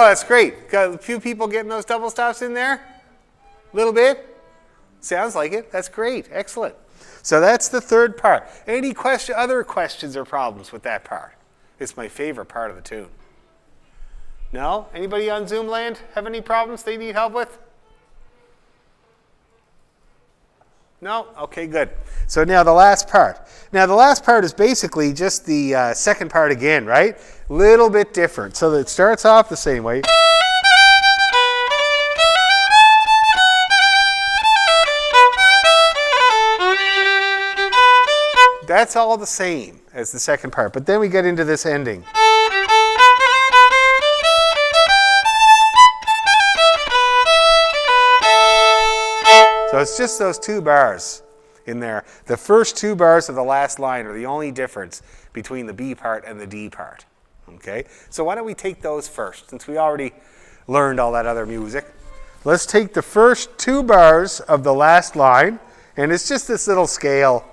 That's great. Got a few people getting those double stops in there? A little bit? Sounds like it. That's great. Excellent. So that's the third part. Any other questions or problems with that part? It's my favorite part of the tune. No? Anybody on Zoom land have any problems they need help with? No? Okay, good. So now the last part. Now the last part is basically just the second part again, right? Little bit different. So it starts off the same way. That's all the same as the second part, but then we get into this ending. So it's just those 2 bars in there. The first 2 bars of the last line are the only difference between the B part and the D part. Okay? So why don't we take those first, since we already learned all that other music. Let's take the first 2 bars of the last line, and it's just this little scale.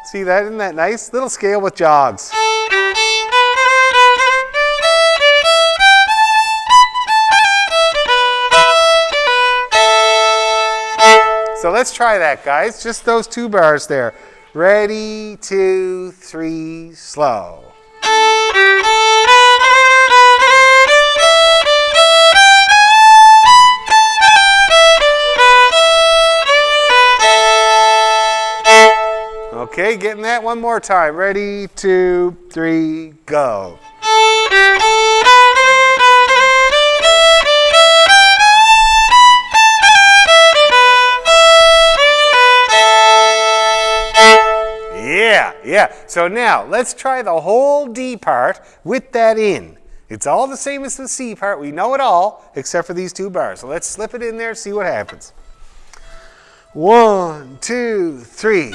See that? Isn't that nice? Little scale with jogs. So let's try that, guys. Just those 2 bars there. Ready, 2, 3, slow. Okay, getting that one more time. Ready, 2, 3, go. Yeah. So now, let's try the whole D part with that in. It's all the same as the C part. We know it all, except for these 2 bars. So let's slip it in there, see what happens. 1, 2, 3.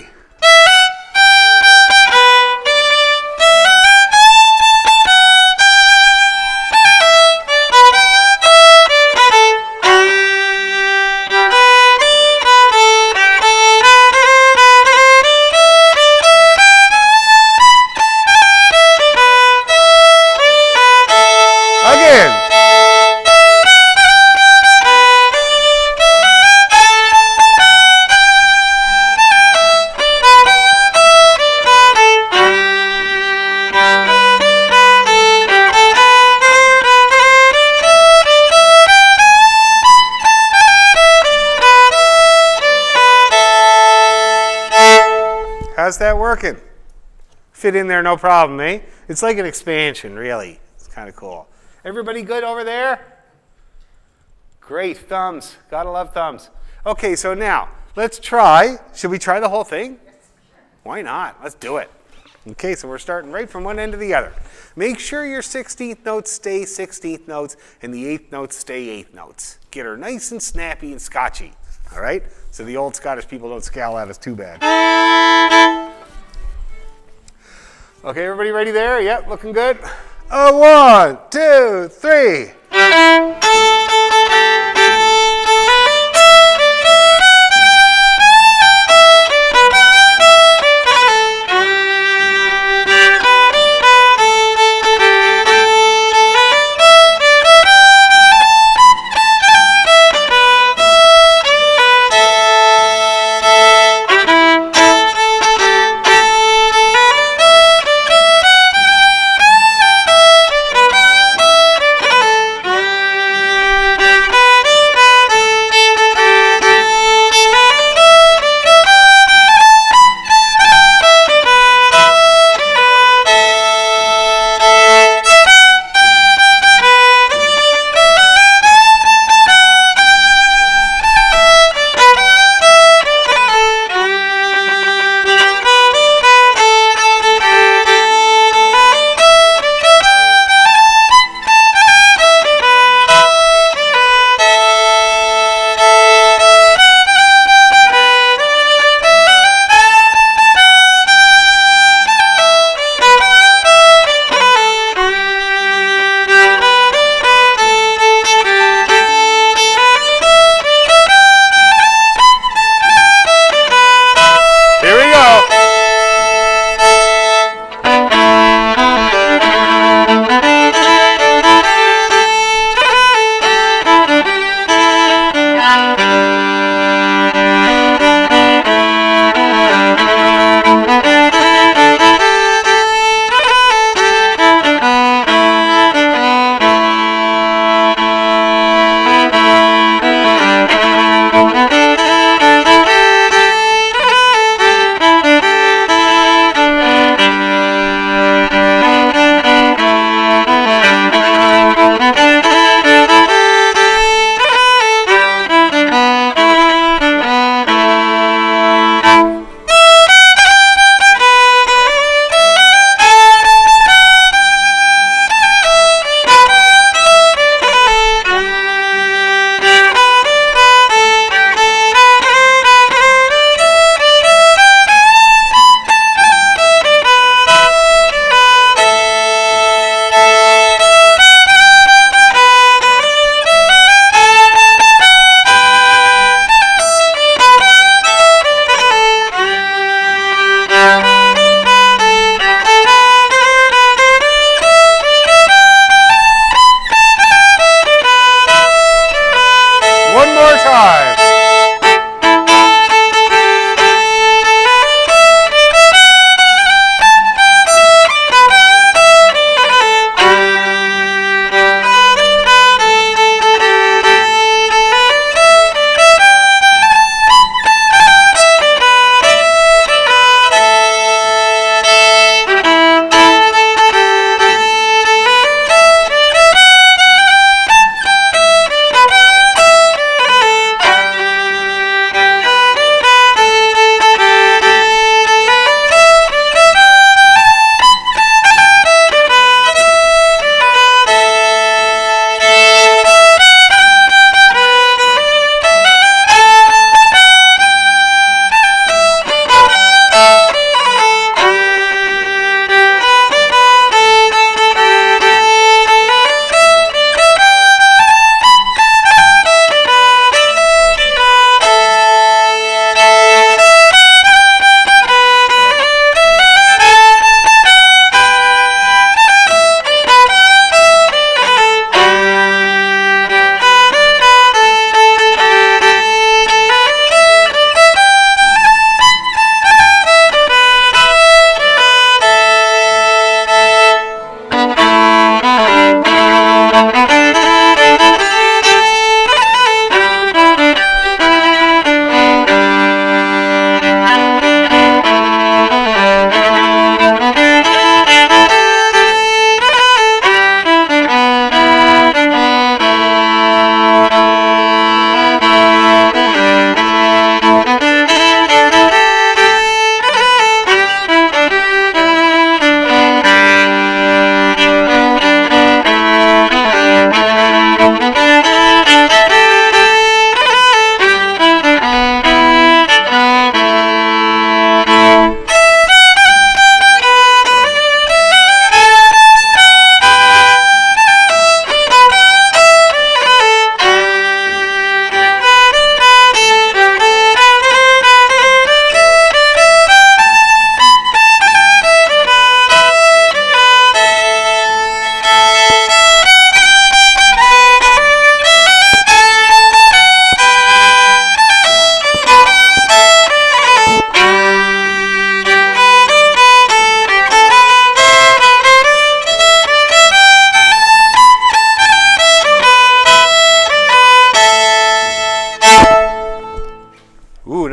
working? Fit in there, no problem, eh? It's like an expansion, really. It's kind of cool. Everybody good over there? Great, thumbs. Gotta love thumbs. Okay, so now, let's try. Should we try the whole thing? Why not? Let's do it. Okay, so we're starting right from one end to the other. Make sure your 16th notes stay 16th notes and the 8th notes stay 8th notes. Get her nice and snappy and scotchy, all right? So the old Scottish people don't scowl at us too bad. Okay, everybody ready there? Yep, looking good. 1, 2, 3.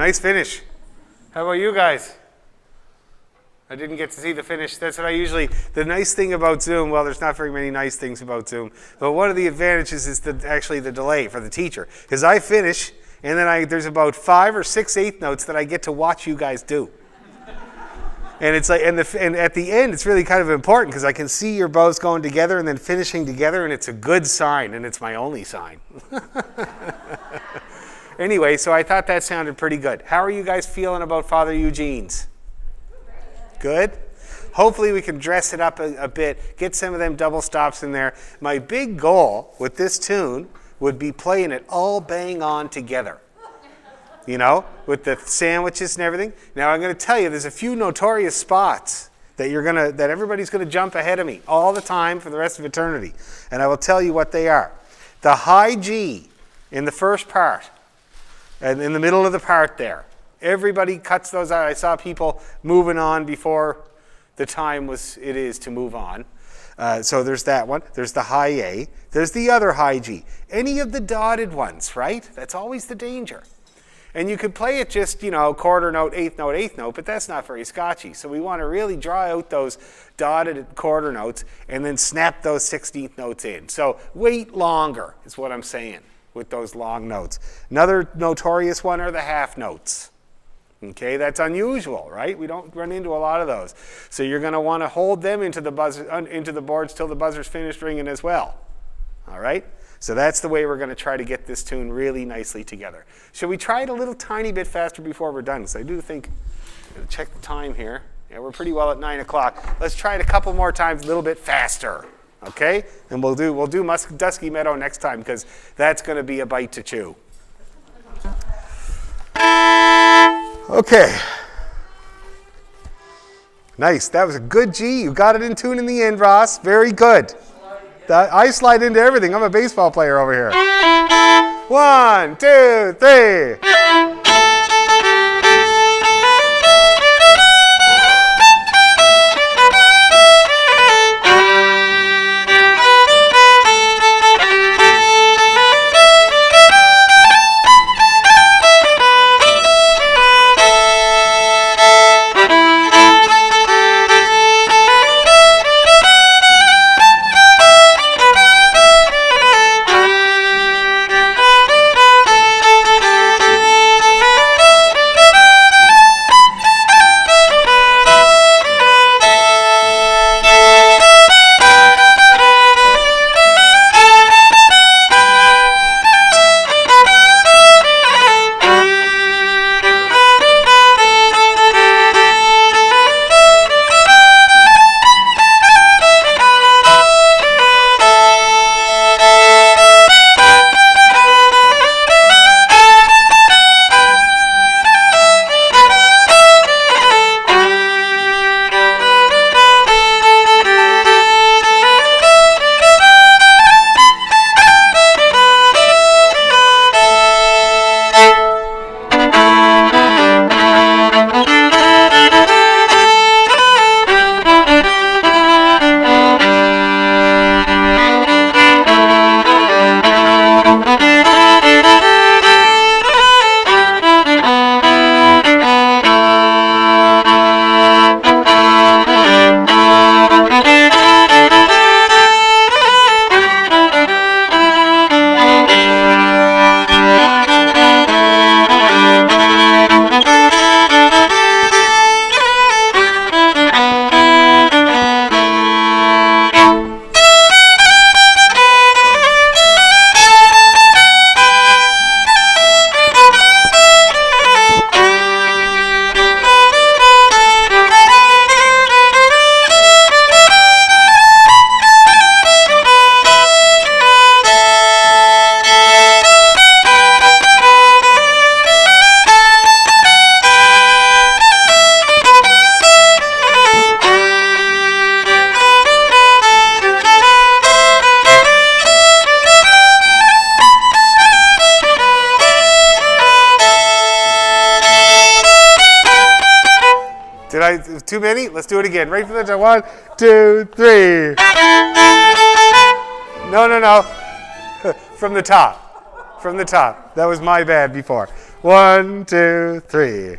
Nice finish. How about you guys? I didn't get to see the finish. That's what I usually, the nice thing about Zoom, well, there's not very many nice things about Zoom, but one of the advantages is actually the delay for the teacher. Because I finish, and then there's about 5 or 6 eighth notes that I get to watch you guys do. And it's like, and at the end, it's really kind of important because I can see your bows going together and then finishing together, and it's a good sign, and it's my only sign. Anyway, so I thought that sounded pretty good. How are you guys feeling about Father Eugene's? Good? Hopefully we can dress it up a bit, get some of them double stops in there. My big goal with this tune would be playing it all bang on together. You know, with the sandwiches and everything. Now I'm going to tell you, there's a few notorious spots that everybody's going to jump ahead of me all the time for the rest of eternity. And I will tell you what they are. The high G in the first part, and in the middle of the part there. Everybody cuts those out. I saw people moving on before the time it is to move on. So there's that one. There's the high A. There's the other high G. Any of the dotted ones, right? That's always the danger. And you could play it just, quarter note, eighth note, but that's not very Scotchy. So we want to really draw out those dotted quarter notes and then snap those 16th notes in. So wait longer is what I'm saying with those long notes. Another notorious one are the half notes. Okay, that's unusual, right? We don't run into a lot of those. So you're going to want to hold them into the boards till the buzzer's finished ringing as well. All right? So that's the way we're going to try to get this tune really nicely together. Should we try it a little tiny bit faster before we're done? So I do think, check the time here. Yeah, we're pretty well at 9 o'clock. Let's try it a couple more times, a little bit faster. Okay? And we'll do Dusky Meadow next time because that's going to be a bite to chew. Okay. Nice. That was a good G. You got it in tune in the end, Ross. Very good. I slide into everything. I'm a baseball player over here. 1, 2, 3. Too many? Let's do it again. Right from the top. 1, 2, 3. No. From the top. From the top. That was my bad before. 1, 2, 3.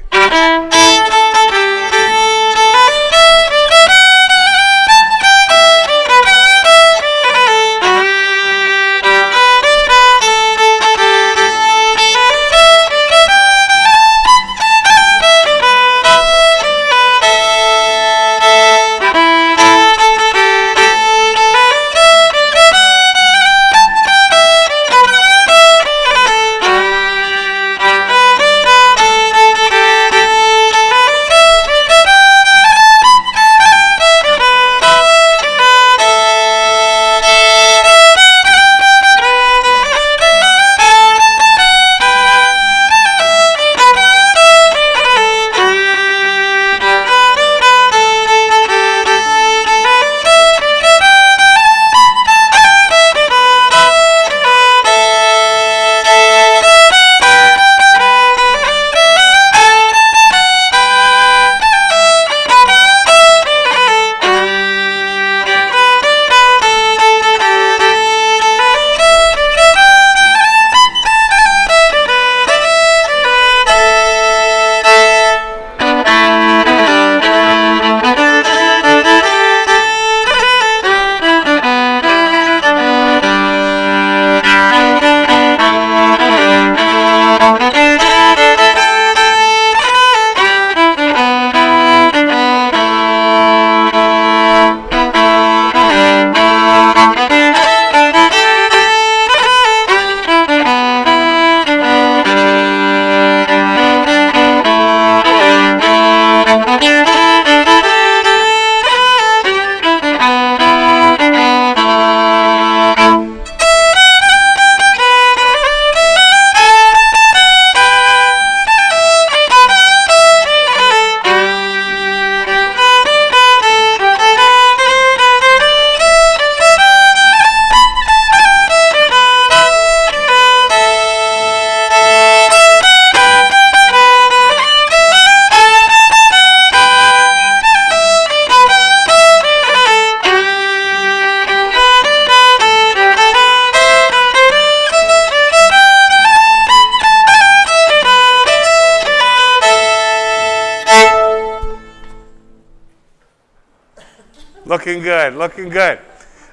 Looking good, looking good.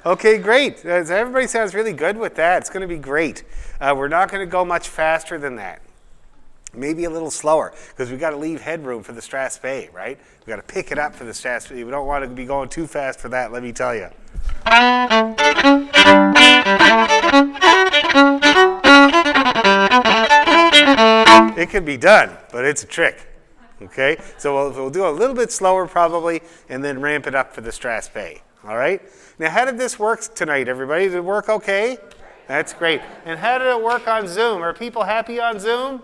Okay, great. Everybody sounds really good with that. It's going to be great. We're not going to go much faster than that. Maybe a little slower, because we've got to leave headroom for the Strathspey Bay, right? We've got to pick it up for the Strathspey Bay. We don't want to be going too fast for that, let me tell you. It can be done, but it's a trick. Okay, so we'll do a little bit slower probably, and then ramp it up for the Strathspey Bay. All right. Now, how did this work tonight, everybody? Did it work okay? That's great. And how did it work on Zoom? Are people happy on Zoom?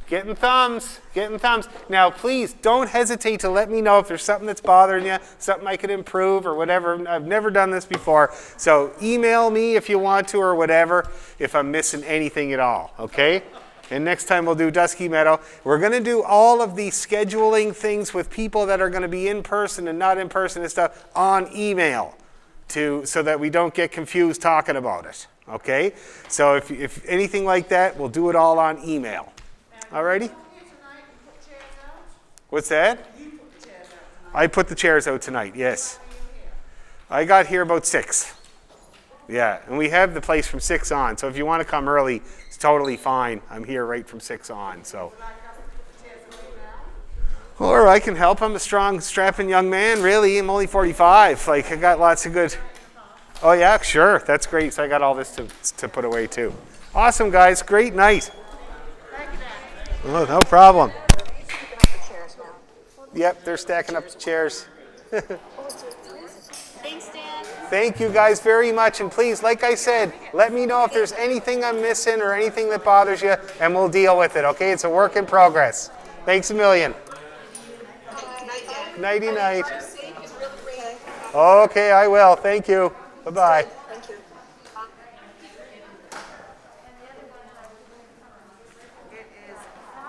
Getting thumbs, getting thumbs. Now, please don't hesitate to let me know if there's something that's bothering you, something I could improve or whatever. I've never done this before. So email me if you want to or whatever if I'm missing anything at all, okay? And next time we'll do Dusky Meadow. We're going to do all of the scheduling things with people that are going to be in person and not in person and stuff on email so that we don't get confused talking about it, okay? So if anything like that, we'll do it all on email. Alrighty? What's that? I put the chairs out tonight, yes. I got here about 6. Yeah, and we have the place from 6 on, so if you want to come early, it's totally fine. I'm here right from 6 on, so. Or I can help. I'm a strong, strapping young man, really. I'm only 45. Like, I got lots of good. Oh, yeah, sure. That's great. So I got all this to put away, too. Awesome, guys. Great night. Oh, no problem. Yep, they're stacking up the chairs. Thanks, Dan. Thank you guys very much. And please, like I said, let me know if there's anything I'm missing or anything that bothers you, and we'll deal with it, okay? It's a work in progress. Thanks a million. Nighty night. Okay, I will. Thank you. Bye-bye.